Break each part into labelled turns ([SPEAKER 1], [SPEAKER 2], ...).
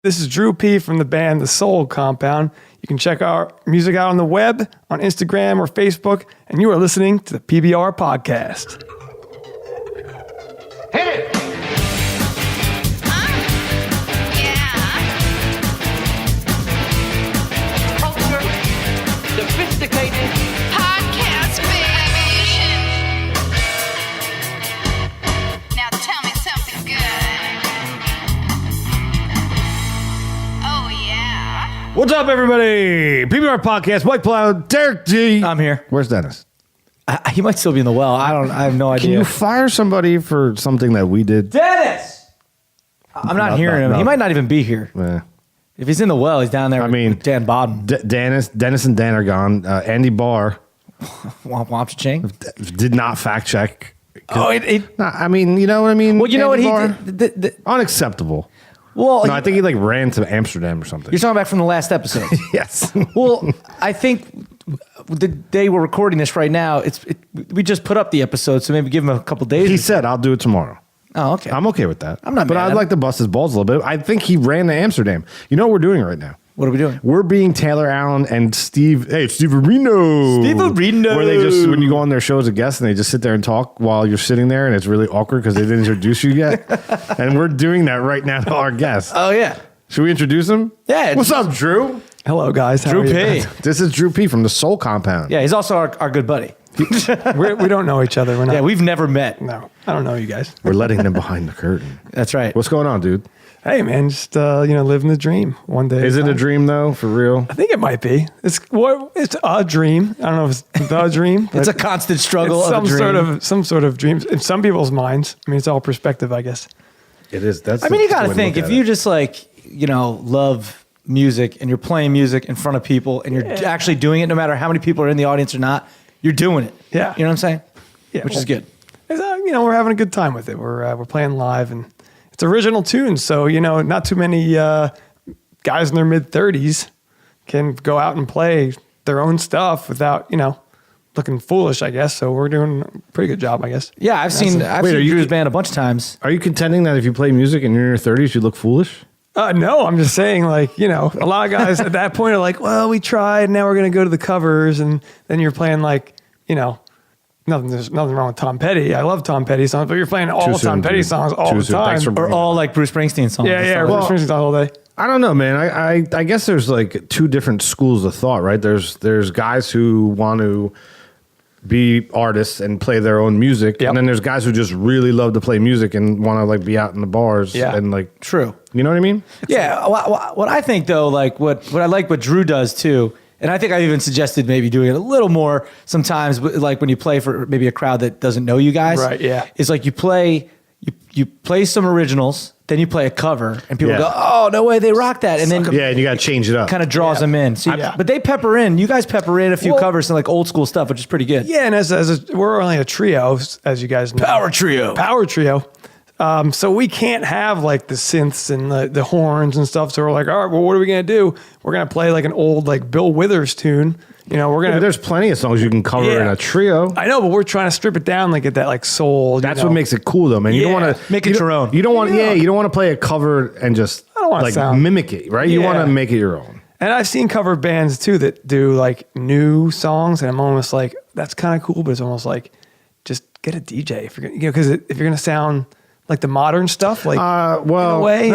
[SPEAKER 1] This is Drew P from the band The Soul Compound. You can check our music out on the web, on Instagram or Facebook, and you are listening to the PBR Podcast.
[SPEAKER 2] Hit it! Culture, sophisticated
[SPEAKER 3] Podcast, baby. Now tell me something good. Oh, yeah.
[SPEAKER 4] What's up, everybody? PBR Podcast, White Cloud, Derek G.
[SPEAKER 5] I'm here.
[SPEAKER 4] Where's Dennis?
[SPEAKER 5] He might still be in the well. I have no idea.
[SPEAKER 4] Can you fire somebody for something that we did?
[SPEAKER 5] Dennis! I'm not hearing him.
[SPEAKER 4] no.
[SPEAKER 5] He might not even be here.
[SPEAKER 4] Eh.
[SPEAKER 5] If he's in the well, he's down there with Dan Bodden.
[SPEAKER 4] Dennis and Dan are gone. Andy Barr
[SPEAKER 5] Womp womp ching.
[SPEAKER 4] did not fact check.
[SPEAKER 5] Oh,
[SPEAKER 4] I mean, you know what I mean?
[SPEAKER 5] well, you know what
[SPEAKER 4] Andy
[SPEAKER 5] he
[SPEAKER 4] Barr?
[SPEAKER 5] did?
[SPEAKER 4] Unacceptable.
[SPEAKER 5] Well,
[SPEAKER 4] No, I think he ran to Amsterdam or something.
[SPEAKER 5] you're talking about from the last episode.
[SPEAKER 4] Yes.
[SPEAKER 5] Well, I think the day we're recording this right now, we just put up the episode, so maybe give him a couple days.
[SPEAKER 4] He said, I'll do it tomorrow.
[SPEAKER 5] Oh, okay.
[SPEAKER 4] I'm okay with that.
[SPEAKER 5] I'm not
[SPEAKER 4] But
[SPEAKER 5] mad
[SPEAKER 4] I'd
[SPEAKER 5] at
[SPEAKER 4] like to bust his balls a little bit. I think he ran to Amsterdam. You know what we're doing right now?
[SPEAKER 5] What are we doing?
[SPEAKER 4] We're being Taylor Allen and Steve Areno.
[SPEAKER 5] Steve Areno.
[SPEAKER 4] Where they just, when you go on their show as a guest and they just sit there and talk while you're sitting there and it's really awkward because they didn't introduce you yet. And we're doing that right now to our guests.
[SPEAKER 5] Oh, yeah.
[SPEAKER 4] Should we introduce him?
[SPEAKER 5] Yeah.
[SPEAKER 4] What's up, Drew?
[SPEAKER 1] Hello, guys. How
[SPEAKER 5] Drew
[SPEAKER 1] are you?
[SPEAKER 5] P.
[SPEAKER 4] This is Drew P from the Soul Compound.
[SPEAKER 5] Yeah, he's also our good buddy.
[SPEAKER 1] We don't know each other. We're not.
[SPEAKER 5] Yeah, we've never met.
[SPEAKER 1] No, I don't know you guys.
[SPEAKER 4] We're letting them behind the curtain.
[SPEAKER 5] That's right.
[SPEAKER 4] What's going on, dude?
[SPEAKER 1] Hey, man, just living the dream one day.
[SPEAKER 4] Is
[SPEAKER 1] at
[SPEAKER 4] it a
[SPEAKER 1] time.
[SPEAKER 4] dream, though, for real?
[SPEAKER 1] I think it might be. It's a dream. I don't know if it's the dream.
[SPEAKER 5] It's
[SPEAKER 1] but
[SPEAKER 5] a constant struggle
[SPEAKER 1] it's
[SPEAKER 5] of a dream.
[SPEAKER 1] some sort of dream in some people's minds. I mean, it's all perspective, I guess.
[SPEAKER 4] It is. That's.
[SPEAKER 5] I mean, you got to
[SPEAKER 4] the way
[SPEAKER 5] think
[SPEAKER 4] look
[SPEAKER 5] if
[SPEAKER 4] at
[SPEAKER 5] you
[SPEAKER 4] it.
[SPEAKER 5] just love music and you're playing music in front of people and you're actually doing it, no matter how many people are in the audience or not, you're doing it.
[SPEAKER 1] Yeah.
[SPEAKER 5] You know what I'm saying?
[SPEAKER 1] Yeah,
[SPEAKER 5] Which is good.
[SPEAKER 1] It's, we're having a good time with it. We're playing live and it's original tunes, so not too many guys in their mid-30s can go out and play their own stuff without looking foolish, I guess. So we're doing a pretty good job, I guess.
[SPEAKER 5] Yeah, I've seen
[SPEAKER 4] Wait, are you-
[SPEAKER 5] Drew's band a bunch of times.
[SPEAKER 4] Are you contending that if you play music and you're in your 30s, you look foolish?
[SPEAKER 1] No, I'm just saying, a lot of guys at that point are like, well, we tried, now we're going to go to the covers, and then you're playing there's nothing wrong with Tom Petty. I love Tom Petty songs, but you're playing all
[SPEAKER 4] Too
[SPEAKER 1] Tom
[SPEAKER 4] soon,
[SPEAKER 1] Petty
[SPEAKER 4] dude.
[SPEAKER 1] songs all
[SPEAKER 4] Too
[SPEAKER 1] the
[SPEAKER 4] soon.
[SPEAKER 1] time.
[SPEAKER 4] Thanks for
[SPEAKER 5] Or all like Bruce Springsteen songs.
[SPEAKER 1] Yeah,
[SPEAKER 5] Well,
[SPEAKER 1] Bruce Springsteen the whole day.
[SPEAKER 4] I don't know, man. I guess there's like two different schools of thought, right? There's guys who want to be artists and play their own music,
[SPEAKER 1] Yep.
[SPEAKER 4] and then there's guys who just really love to play music and want to be out in the bars
[SPEAKER 1] Yeah.
[SPEAKER 4] and
[SPEAKER 5] True.
[SPEAKER 4] you know what I mean?
[SPEAKER 5] Yeah. What I think though, what I like what Drew does too, and I think I even suggested maybe doing it a little more sometimes, like when you play for maybe a crowd that doesn't know you guys.
[SPEAKER 1] Right, yeah.
[SPEAKER 5] Is like you play some originals, then you play a cover, and people
[SPEAKER 4] Yeah.
[SPEAKER 5] go, "Oh, no way, they rock that!" And then
[SPEAKER 4] Yeah, and you got to change it up.
[SPEAKER 5] kind of draws them in. So
[SPEAKER 1] Yeah.
[SPEAKER 5] but they pepper in. You guys pepper in a few
[SPEAKER 1] Well-
[SPEAKER 5] covers and like old school stuff, which is pretty good.
[SPEAKER 1] Yeah, and we're only a trio, as you guys know.
[SPEAKER 5] Power trio.
[SPEAKER 1] Power trio. So we can't have like the synths and the horns and stuff. So we're like, all right, well, what are we going to do? We're going to play like an old like Bill Withers tune. We're going
[SPEAKER 4] Yeah,
[SPEAKER 1] to.
[SPEAKER 4] there's plenty of songs you can cover
[SPEAKER 1] Yeah.
[SPEAKER 4] in a trio.
[SPEAKER 1] I know, but we're trying to strip it down, like get that like soul.
[SPEAKER 4] That's what makes it cool, though, man. You don't
[SPEAKER 1] Yeah.
[SPEAKER 4] want to
[SPEAKER 5] Make it your own.
[SPEAKER 4] You don't want,
[SPEAKER 1] Yeah.
[SPEAKER 4] you don't want to play a cover and just
[SPEAKER 1] I don't wanna sound-
[SPEAKER 4] mimic it, right? You
[SPEAKER 1] Yeah.
[SPEAKER 4] want to make it your own.
[SPEAKER 1] And I've seen cover bands too that do like new songs, and I'm almost like, that's kind of cool, but it's almost like, just get a DJ if you're gonna, because if you're gonna sound like the modern stuff, like
[SPEAKER 4] Well,
[SPEAKER 1] in a way,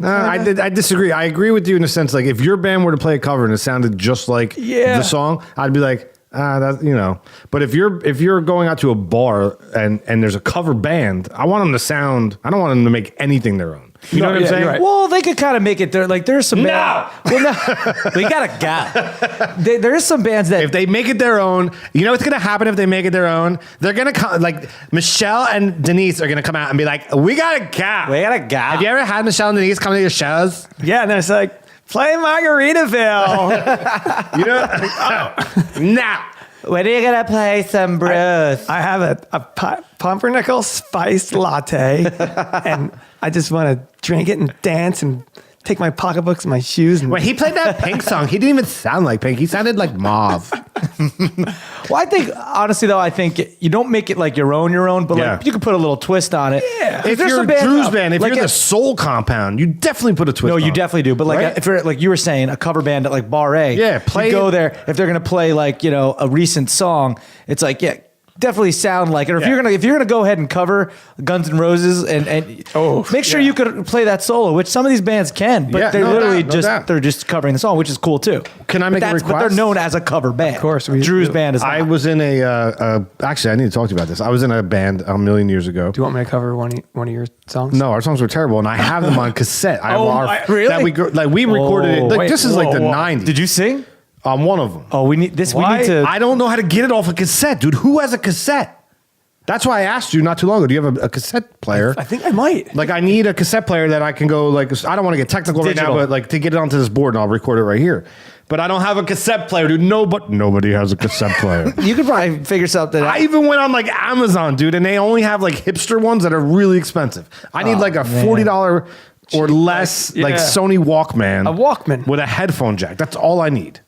[SPEAKER 4] I disagree. I agree with you in the sense, like, if your band were to play a cover and it sounded just like
[SPEAKER 1] Yeah.
[SPEAKER 4] the song, I'd be like, that. But if you're going out to a bar and there's a cover band, I want them to sound. I don't want them to make anything their own. You know
[SPEAKER 1] No,
[SPEAKER 4] what I'm
[SPEAKER 1] yeah,
[SPEAKER 4] saying?
[SPEAKER 1] you're right.
[SPEAKER 5] Well, they could kind of make it there. Like there's some
[SPEAKER 4] No!
[SPEAKER 5] bands. Well, no, we gotta go. There is some bands that
[SPEAKER 4] If they make it their own, you know what's gonna happen if they make it their own? They're gonna come, like Michelle and Denise are gonna come out and be like, "We gotta go.
[SPEAKER 5] We gotta go."
[SPEAKER 4] Have you ever had Michelle and Denise come to your shows?
[SPEAKER 1] yeah, and then it's like, play Margaritaville.
[SPEAKER 4] You know? Now.
[SPEAKER 5] when are you gonna play some Bruce?
[SPEAKER 1] I have a pumpernickel spiced latte, and I just want to drink it and dance and take my pocketbooks and my shoes. And
[SPEAKER 4] When he played that Pink song, he didn't even sound like Pink. He sounded like Mauve.
[SPEAKER 5] Well, I think honestly though, I think you don't make it like your own, but
[SPEAKER 4] Yeah.
[SPEAKER 5] like you can put a little twist on it.
[SPEAKER 1] Yeah.
[SPEAKER 4] If
[SPEAKER 5] there's
[SPEAKER 4] you're
[SPEAKER 5] some band-
[SPEAKER 4] Drew's band, if
[SPEAKER 5] like
[SPEAKER 4] you're
[SPEAKER 5] a-
[SPEAKER 4] the Soul Compound, you definitely put a twist.
[SPEAKER 5] No, you
[SPEAKER 4] on it.
[SPEAKER 5] definitely do. But like,
[SPEAKER 4] Right?
[SPEAKER 5] if you're like you were saying, a cover band at like Bar A,
[SPEAKER 4] Yeah, play
[SPEAKER 5] you go
[SPEAKER 4] it.
[SPEAKER 5] there if they're gonna play like a recent song. It's like definitely sound like it. Or if
[SPEAKER 1] Yeah.
[SPEAKER 5] you're gonna go ahead and cover Guns N' Roses and make sure you could play that solo, which some of these bands can, but
[SPEAKER 4] Yeah,
[SPEAKER 5] they're
[SPEAKER 4] no
[SPEAKER 5] literally
[SPEAKER 4] doubt, no doubt.
[SPEAKER 5] they're just covering the song, which is cool too.
[SPEAKER 4] Can I
[SPEAKER 5] But
[SPEAKER 4] make a
[SPEAKER 5] that's- But they're
[SPEAKER 4] request?
[SPEAKER 5] known as a cover band. Of
[SPEAKER 1] course,
[SPEAKER 5] Drew's band is.
[SPEAKER 4] I
[SPEAKER 5] not.
[SPEAKER 4] was in actually, I need to talk to you about this. I was in a band a million years ago.
[SPEAKER 1] Do you want me to cover one of your songs?
[SPEAKER 4] No, our songs were terrible, and I have them on cassette. I have
[SPEAKER 5] really?
[SPEAKER 4] That we recorded it. Like,
[SPEAKER 1] wait,
[SPEAKER 4] this is like the
[SPEAKER 1] whoa.
[SPEAKER 4] 90s.
[SPEAKER 5] Did you sing?
[SPEAKER 4] On one of them.
[SPEAKER 5] Oh, we need this.
[SPEAKER 1] Why?
[SPEAKER 5] We need to.
[SPEAKER 4] I don't know how to get it off a cassette, dude. Who has a cassette? That's why I asked you not too long ago. Do you have a cassette player?
[SPEAKER 1] I think I might.
[SPEAKER 4] Like, I need a cassette player that I can go, like, I don't want to get technical right
[SPEAKER 5] Digital.
[SPEAKER 4] now, but like to get it onto this board, and I'll record it right here. But I don't have a cassette player, dude. Nobody has a cassette player.
[SPEAKER 5] You could probably figure something out.
[SPEAKER 4] I even went on like Amazon, dude, and they only have like hipster ones that are really expensive. I need like a $40 or less, like
[SPEAKER 1] yeah.
[SPEAKER 4] Sony Walkman.
[SPEAKER 1] A Walkman.
[SPEAKER 4] with a headphone jack. That's all I need.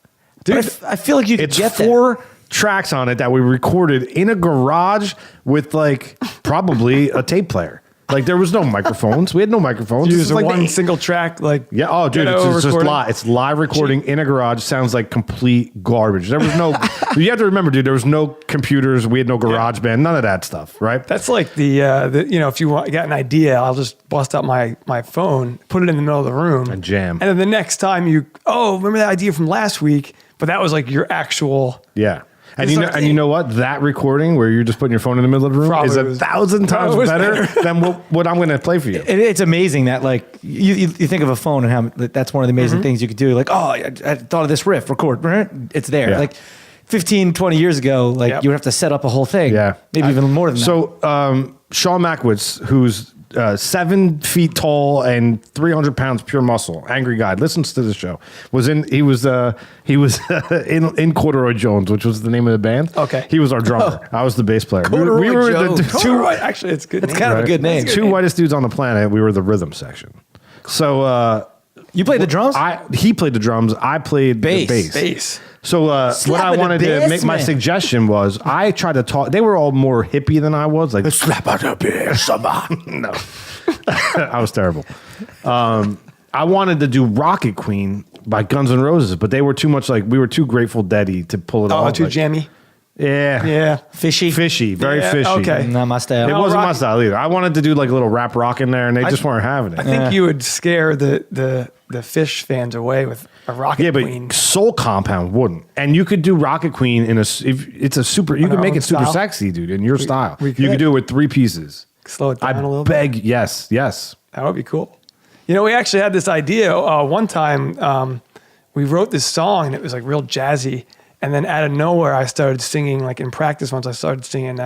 [SPEAKER 5] Dude, I feel like you could
[SPEAKER 4] It's
[SPEAKER 5] get that.
[SPEAKER 4] 4 tracks on it that we recorded in a garage with like probably a tape player. Like, there was no microphones. We had no microphones. This
[SPEAKER 1] Use
[SPEAKER 4] is
[SPEAKER 1] a
[SPEAKER 4] like
[SPEAKER 1] one
[SPEAKER 4] the-
[SPEAKER 1] single track, like
[SPEAKER 4] Yeah. Oh, dude,
[SPEAKER 1] ghetto
[SPEAKER 4] it's just
[SPEAKER 1] recording.
[SPEAKER 4] live. It's live recording in a garage. Sounds like complete garbage. There was no. You have to remember, dude. There was no computers. We had no garage band. None of that stuff. Right.
[SPEAKER 1] That's like the if you got an idea, I'll just bust out my phone, put it in the middle of the room,
[SPEAKER 4] And jam.
[SPEAKER 1] And then the next time remember that idea from last week? But that was like your actual.
[SPEAKER 4] Yeah. And
[SPEAKER 1] It's
[SPEAKER 4] you know,
[SPEAKER 1] like-
[SPEAKER 4] and you know what? That recording where you're just putting your phone in the middle of the room
[SPEAKER 1] Probably
[SPEAKER 4] is
[SPEAKER 1] was-
[SPEAKER 4] 1,000 times
[SPEAKER 1] probably was
[SPEAKER 4] better
[SPEAKER 1] better.
[SPEAKER 4] than what I'm going to play for you.
[SPEAKER 5] It's amazing that like you think of a phone and how that's one of the amazing things you could do. Like, oh, I thought of this riff, record, it's there.
[SPEAKER 4] Yeah.
[SPEAKER 5] Like 15, 20 years ago, like
[SPEAKER 1] Yep.
[SPEAKER 5] you would have to set up a whole thing.
[SPEAKER 4] Yeah.
[SPEAKER 5] Maybe even more than that.
[SPEAKER 4] So Sean Mackwitz, who's 7 feet tall and 300 pounds pure muscle, angry guy, listens to the show. He was in Corduroy Jones, which was the name of the band.
[SPEAKER 1] Okay.
[SPEAKER 4] He was our drummer. I was the bass player.
[SPEAKER 5] Corduroy Jones.
[SPEAKER 1] Actually, it's good.
[SPEAKER 5] It's kind of a good name.
[SPEAKER 4] Two whitest dudes on the planet. We were the rhythm section. So
[SPEAKER 5] You played the drums?
[SPEAKER 4] he played the drums. I played
[SPEAKER 5] Bass.
[SPEAKER 4] the bass.
[SPEAKER 1] Bass.
[SPEAKER 4] So what I
[SPEAKER 5] Slapping
[SPEAKER 4] wanted
[SPEAKER 5] the
[SPEAKER 4] to
[SPEAKER 5] bass,
[SPEAKER 4] make my
[SPEAKER 5] man.
[SPEAKER 4] suggestion was I tried to talk. They were all more hippie than I was. Like slap out the bass, no, I was terrible. I wanted to do Rocket Queen by Guns N' Roses, but they were too much like we were too Grateful Deady to pull it
[SPEAKER 1] Oh,
[SPEAKER 4] off.
[SPEAKER 1] too
[SPEAKER 4] like,
[SPEAKER 1] jammy.
[SPEAKER 4] Yeah,
[SPEAKER 1] Yeah.
[SPEAKER 5] Fishy.
[SPEAKER 4] very
[SPEAKER 1] Yeah,
[SPEAKER 4] fishy.
[SPEAKER 1] okay.
[SPEAKER 5] Not my style.
[SPEAKER 4] It
[SPEAKER 1] No,
[SPEAKER 4] wasn't my
[SPEAKER 1] Rocket-
[SPEAKER 4] style either. I wanted to do like a little rap rock in there, and they just weren't having it.
[SPEAKER 1] I think you would scare the Fish fans away with a Rocket
[SPEAKER 4] Yeah, but
[SPEAKER 1] Queen.
[SPEAKER 4] Soul Compound wouldn't, and you could do Rocket Queen in if it's a super. You
[SPEAKER 1] On
[SPEAKER 4] could
[SPEAKER 1] our
[SPEAKER 4] make
[SPEAKER 1] own
[SPEAKER 4] it super
[SPEAKER 1] style?
[SPEAKER 4] sexy, dude, in your style.
[SPEAKER 1] we
[SPEAKER 4] You
[SPEAKER 1] could.
[SPEAKER 4] could do it with 3 pieces.
[SPEAKER 1] Slow it down
[SPEAKER 4] I
[SPEAKER 1] a little
[SPEAKER 4] beg,
[SPEAKER 1] bit.
[SPEAKER 4] yes.
[SPEAKER 1] That would be cool. You know, we actually had this idea one time. We wrote this song and it was like real jazzy. And then out of nowhere, I started singing, like in practice once, I started singing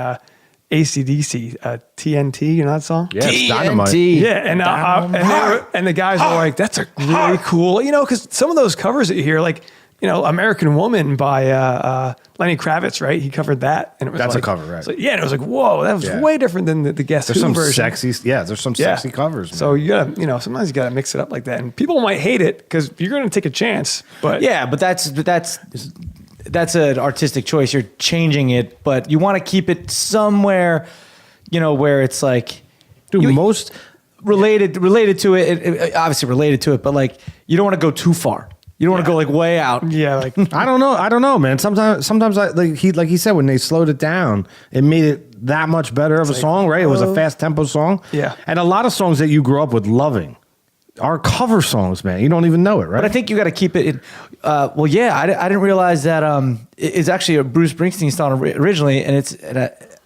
[SPEAKER 1] AC/DC, TNT, you know that song?
[SPEAKER 4] Yeah, it's dynamite.
[SPEAKER 1] Yeah, and the guys were like, that's a really cool, because some of those covers that you hear, like, American Woman by Lenny Kravitz, right? He covered that. And it was
[SPEAKER 4] That's a
[SPEAKER 1] like,
[SPEAKER 4] cover, right.
[SPEAKER 1] so, yeah, and it was like, whoa, that was
[SPEAKER 4] Yeah.
[SPEAKER 1] way different than the Guess
[SPEAKER 4] There's
[SPEAKER 1] Who
[SPEAKER 4] some
[SPEAKER 1] version.
[SPEAKER 4] sexy, there's some sexy covers. Man.
[SPEAKER 1] So you gotta, sometimes you gotta mix it up like that, and people might hate it because you're gonna take a chance. But
[SPEAKER 5] Yeah, but that's an artistic choice. You're changing it, but you want to keep it somewhere, where it's like
[SPEAKER 4] dude, most
[SPEAKER 5] related to it, obviously related to it, but like you don't want to go too far. You don't want to go like way out.
[SPEAKER 1] yeah, like
[SPEAKER 4] I don't know, man. Sometimes like he said, when they slowed it down, it made it that much better of a song, right? It was a fast tempo song.
[SPEAKER 1] Yeah.
[SPEAKER 4] And a lot of songs that you grew up with loving are cover songs, man. You don't even know it, right?
[SPEAKER 5] But I think you got to keep it in. I didn't realize that it's actually a Bruce Springsteen song originally, and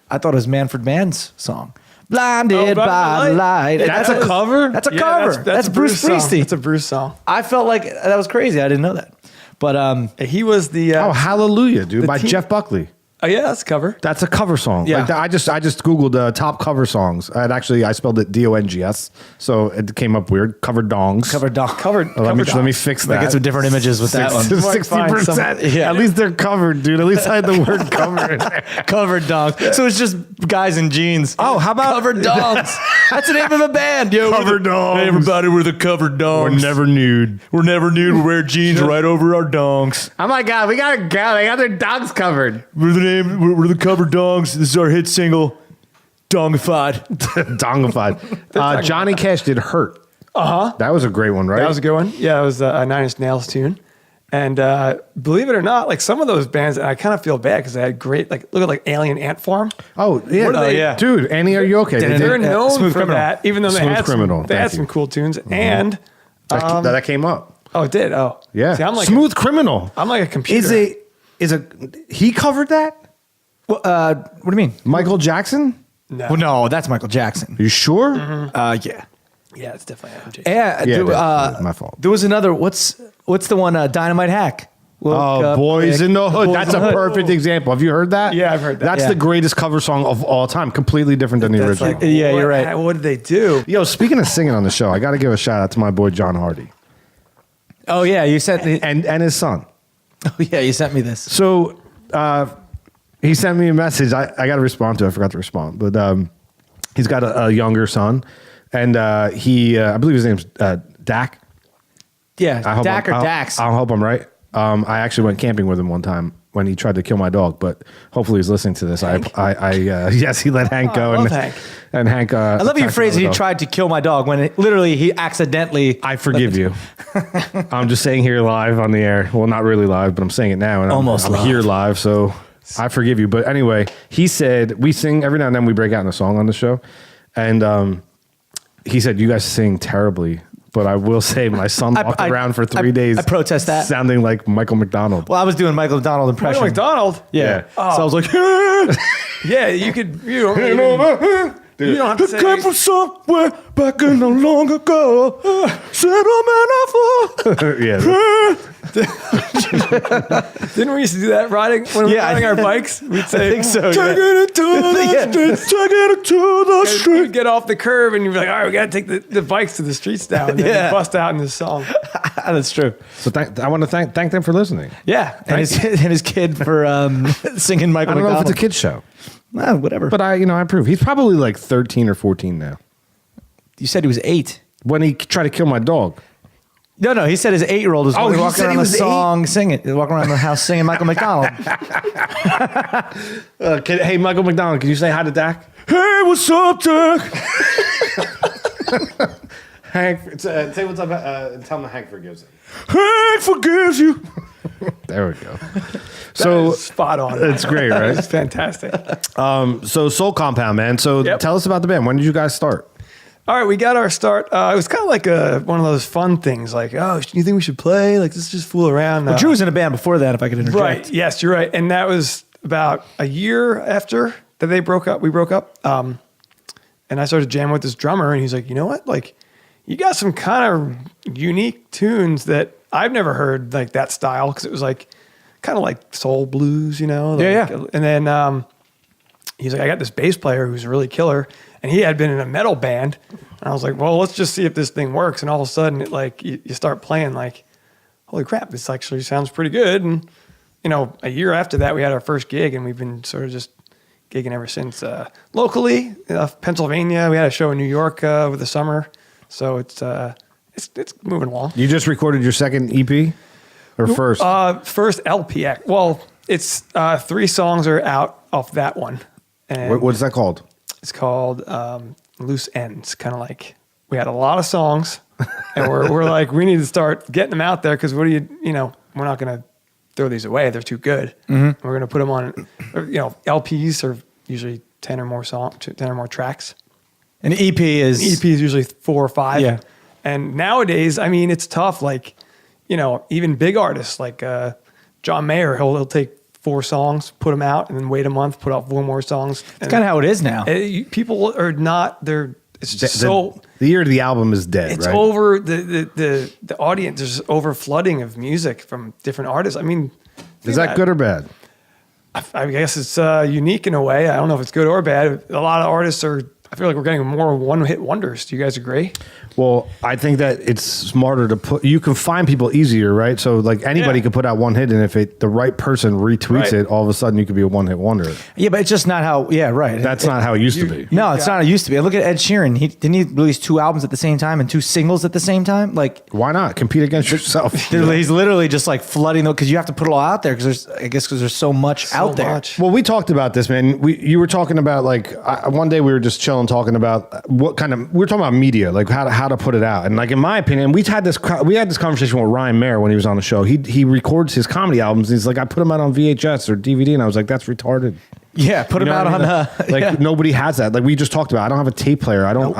[SPEAKER 5] I thought it was Manfred Mann's song. Blinded by the light.
[SPEAKER 4] That's a cover?
[SPEAKER 5] That's a
[SPEAKER 1] yeah,
[SPEAKER 5] cover. That's
[SPEAKER 1] a
[SPEAKER 5] Bruce
[SPEAKER 1] song.
[SPEAKER 5] Springsteen.
[SPEAKER 1] That's a Bruce song.
[SPEAKER 5] I felt like that was crazy. I didn't know that. But
[SPEAKER 1] He was the
[SPEAKER 4] Oh, Hallelujah, dude,
[SPEAKER 1] the
[SPEAKER 4] by
[SPEAKER 1] team-
[SPEAKER 4] Jeff Buckley.
[SPEAKER 1] oh yeah, that's a cover.
[SPEAKER 4] That's a cover song.
[SPEAKER 5] Yeah.
[SPEAKER 4] Like, I just Googled top cover songs. I spelled it DONGS, so it came up weird. Covered dongs.
[SPEAKER 5] covered dog.
[SPEAKER 1] Covered.
[SPEAKER 4] Let me
[SPEAKER 1] covered
[SPEAKER 4] fix
[SPEAKER 5] I
[SPEAKER 4] that.
[SPEAKER 5] get some different images with that one.
[SPEAKER 4] 60%.
[SPEAKER 5] Yeah.
[SPEAKER 4] At least they're covered, dude. At least I had the word covered in there.
[SPEAKER 5] Covered dogs. So it's just guys in jeans.
[SPEAKER 4] Oh, how about
[SPEAKER 5] Covered dogs. That's the name of a band, yo.
[SPEAKER 4] Covered dogs.
[SPEAKER 5] Hey, everybody, we're the covered dogs.
[SPEAKER 4] We're never nude.
[SPEAKER 5] We're never nude. We wear jeans right over our donks.
[SPEAKER 4] Oh my God, we got a gal. They got their dogs covered.
[SPEAKER 5] We're the name. We're the Cover Dongs. This is our hit single, Dongified.
[SPEAKER 4] Dongified. Johnny Cash did Hurt. That was a great one, right?
[SPEAKER 1] That was a good one. Yeah, it was a Nine Inch Nails tune. And believe it or not, like some of those bands, and I kind of feel bad because they had great, like, look at like Alien Ant Farm.
[SPEAKER 4] Oh, yeah.
[SPEAKER 1] What are they-
[SPEAKER 5] yeah.
[SPEAKER 4] Dude, Annie, are you okay?
[SPEAKER 1] They're known
[SPEAKER 5] Smooth
[SPEAKER 1] for
[SPEAKER 5] Criminal.
[SPEAKER 1] that, even though they
[SPEAKER 4] Smooth
[SPEAKER 1] had
[SPEAKER 4] Criminal,
[SPEAKER 1] some, they had
[SPEAKER 4] thank
[SPEAKER 1] some
[SPEAKER 4] you.
[SPEAKER 1] cool tunes. And
[SPEAKER 4] that came up.
[SPEAKER 1] oh, it did. Oh,
[SPEAKER 4] Yeah.
[SPEAKER 1] See, I'm like
[SPEAKER 4] Smooth Criminal.
[SPEAKER 1] I'm like a computer.
[SPEAKER 4] He covered that?
[SPEAKER 5] What do you mean?
[SPEAKER 4] Michael Jackson?
[SPEAKER 1] No.
[SPEAKER 5] Well, no, that's Michael Jackson.
[SPEAKER 4] Are you sure?
[SPEAKER 5] Yeah.
[SPEAKER 1] Yeah, it's definitely MJ.
[SPEAKER 5] Yeah.
[SPEAKER 4] Yeah, that's my fault.
[SPEAKER 5] There was another. What's the one? Dynamite Hack. Woke
[SPEAKER 4] Oh,
[SPEAKER 5] up,
[SPEAKER 4] Boys
[SPEAKER 5] like,
[SPEAKER 4] in the Hood.
[SPEAKER 5] Boys
[SPEAKER 4] That's
[SPEAKER 5] in
[SPEAKER 4] a
[SPEAKER 5] the Hood.
[SPEAKER 4] perfect example. Have you heard that?
[SPEAKER 1] Yeah, I've heard that.
[SPEAKER 4] That's
[SPEAKER 5] Yeah.
[SPEAKER 4] the greatest cover song of all time. Completely different than the
[SPEAKER 1] That's
[SPEAKER 4] original.
[SPEAKER 1] like,
[SPEAKER 5] Yeah, you're right.
[SPEAKER 1] What did they do?
[SPEAKER 4] Yo, speaking of singing on the show, I got to give a shout out to my boy John Hardy
[SPEAKER 5] Oh yeah, you sent me.
[SPEAKER 4] and his son.
[SPEAKER 5] Oh yeah, you sent me this.
[SPEAKER 4] So he sent me a message. I got to respond to it. I forgot to respond. But he's got a younger son. And I believe his name's Dak.
[SPEAKER 5] Yeah,
[SPEAKER 4] I hope
[SPEAKER 5] Dak or
[SPEAKER 4] I'm,
[SPEAKER 5] Dax.
[SPEAKER 4] I hope I'm right. I actually went camping with him one time when he tried to kill my dog, but hopefully he's listening to this. Yes, he let Hank go.
[SPEAKER 1] I love Hank.
[SPEAKER 4] And Hank.
[SPEAKER 5] I love your phrase. He tried to kill my dog when literally he accidentally.
[SPEAKER 4] I forgive you. I'm just saying here live on the air. Well, not really live, but I'm saying it now. And
[SPEAKER 5] Almost
[SPEAKER 4] I'm
[SPEAKER 5] live.
[SPEAKER 4] here live, so I forgive you. But anyway, he said, we sing every now and then, we break out in a song on the show. And he said, you guys sing terribly. But I will say, my son walked around for 3 days.
[SPEAKER 5] I protest that.
[SPEAKER 4] Sounding like Michael McDonald.
[SPEAKER 5] Well, I was doing Michael McDonald impression.
[SPEAKER 1] Michael McDonald.
[SPEAKER 5] Yeah.
[SPEAKER 4] Yeah.
[SPEAKER 5] So I was like,
[SPEAKER 1] Yeah, you could. You don't even, you don't have to say.
[SPEAKER 4] Came from somewhere back in the long ago. Yeah.
[SPEAKER 1] Didn't we used to do that riding when we were
[SPEAKER 5] Yeah,
[SPEAKER 1] riding our bikes? We'd say,
[SPEAKER 5] I think so.
[SPEAKER 4] Take
[SPEAKER 5] Yeah.
[SPEAKER 4] it into the
[SPEAKER 5] Yeah.
[SPEAKER 4] streets. Take it into the
[SPEAKER 1] We'd
[SPEAKER 4] streets.
[SPEAKER 1] get off the curb and you'd be like, all right, we got to take the bikes to the streets now. And then
[SPEAKER 5] Yeah.
[SPEAKER 1] you'd bust out in this song.
[SPEAKER 5] That's true.
[SPEAKER 4] So I want to thank them for listening.
[SPEAKER 5] Yeah, and his kid for singing Michael
[SPEAKER 4] I don't know if
[SPEAKER 5] McDonald.
[SPEAKER 4] it's a kid's show,
[SPEAKER 5] Whatever.
[SPEAKER 4] but I approve. He's probably like 13 or 14 now.
[SPEAKER 5] you said he was 8.
[SPEAKER 4] When he tried to kill my dog.
[SPEAKER 5] No, he said his 8-year-old was
[SPEAKER 4] Oh, he
[SPEAKER 5] walking
[SPEAKER 4] said
[SPEAKER 5] around
[SPEAKER 4] he
[SPEAKER 5] the
[SPEAKER 4] was
[SPEAKER 5] song singing, walking around the house singing Michael McDonald.
[SPEAKER 4] Hey, Michael McDonald, can you say hi to Dak? Hey, what's up, Dak? Hank, say what's up. Tell him Hank forgives him. Hank forgives you. There we go. So
[SPEAKER 1] Spot on.
[SPEAKER 4] it's great, right?
[SPEAKER 1] It's fantastic.
[SPEAKER 4] So Soul Compound, man. So
[SPEAKER 1] Yep.
[SPEAKER 4] tell us about the band. When did you guys start?
[SPEAKER 1] All right, we got our start. It was kind of like one of those fun things, like, oh, you think we should play? Like, let's just fool around.
[SPEAKER 5] Drew was in a band before that, if I could interject.
[SPEAKER 1] Right. Yes, you're right. And that was about a year after that we broke up. And I started jamming with this drummer, and he's like, you know what? Like, you got some kind of unique tunes that I've never heard, like that style, because it was like kind of like soul blues, you know?
[SPEAKER 5] Yeah,
[SPEAKER 1] Like,
[SPEAKER 5] yeah.
[SPEAKER 1] And then he's like, I got this bass player who's really killer, and he had been in a metal band. And I was like, well, let's just see if this thing works. And all of a sudden, it like you start playing, like, holy crap, this actually sounds pretty good. And a year after that, we had our first gig, and we've been sort of just gigging ever since. Locally, Pennsylvania, we had a show in New York over the summer, so it's moving along.
[SPEAKER 4] You just recorded your second EP or first?
[SPEAKER 1] First LP. Well, it's 3 songs are out off that one, and
[SPEAKER 4] What's that called?
[SPEAKER 1] it's called Loose Ends. Kind of like we had a lot of songs, and we're like, we need to start getting them out there because what do we're not going to throw these away. They're too good. We're going to put them on, LPs are usually 10 or more tracks.
[SPEAKER 5] An EP is
[SPEAKER 1] EP is usually 4 or 5.
[SPEAKER 5] Yeah.
[SPEAKER 1] And nowadays, I mean, it's tough. Like, even big artists like John Mayer, he'll take 4 songs, put them out, and then wait a month, put out 4 more songs.
[SPEAKER 5] It's kind of how it is now.
[SPEAKER 1] People are not. It's just
[SPEAKER 4] The year of the album is dead,
[SPEAKER 1] it's
[SPEAKER 4] right?
[SPEAKER 1] over the audience. There's over flooding of music from different artists. I mean,
[SPEAKER 4] Is that good or bad?
[SPEAKER 1] I guess it's unique in a way. I don't know if it's good or bad. A lot of artists are I feel like we're getting more one-hit wonders. Do you guys agree?
[SPEAKER 4] Well, I think that it's smarter to put. You can find people easier, right? So like anybody
[SPEAKER 1] Yeah.
[SPEAKER 4] could put out one hit, and if the right person retweets
[SPEAKER 1] Right.
[SPEAKER 4] it, all of a sudden you could be a one-hit wonder.
[SPEAKER 5] Yeah, but it's just not how. Yeah, right.
[SPEAKER 4] That's not how it used to be.
[SPEAKER 5] No, it's not how it used to be. Look at Ed Sheeran. Didn't he release 2 albums at the same time and 2 singles at the same time? Like,
[SPEAKER 4] Why not compete against yourself?
[SPEAKER 5] he's literally just like flooding because you have to put it all out there because there's so much out there.
[SPEAKER 1] Much.
[SPEAKER 4] Well, we talked about this, man. You were talking about like one day we were just chilling, talking about we were talking about media, like how to put it out. And like in my opinion, we had this conversation with Ryan Mayer when he was on the show. He records his comedy albums. And he's like, I put them out on VHS or DVD, and I was like, that's retarded.
[SPEAKER 5] Yeah, put
[SPEAKER 4] You
[SPEAKER 5] them
[SPEAKER 4] know
[SPEAKER 5] out
[SPEAKER 4] what
[SPEAKER 5] on
[SPEAKER 4] I mean? Like nobody has that. Like we just talked about. I don't have a tape player. I don't.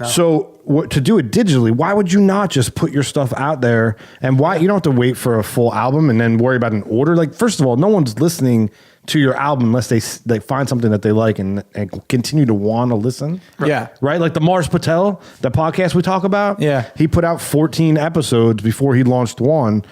[SPEAKER 4] So to do it digitally, why would you not just put your stuff out there? And why you don't have to wait for a full album and then worry about an order? Like first of all, no one's listening to your album unless they find something that they like and continue to want to listen.
[SPEAKER 5] Yeah.
[SPEAKER 4] Right? Like the Mars Patel, the podcast we talk about.
[SPEAKER 5] Yeah.
[SPEAKER 4] He put out 14 episodes before he launched one.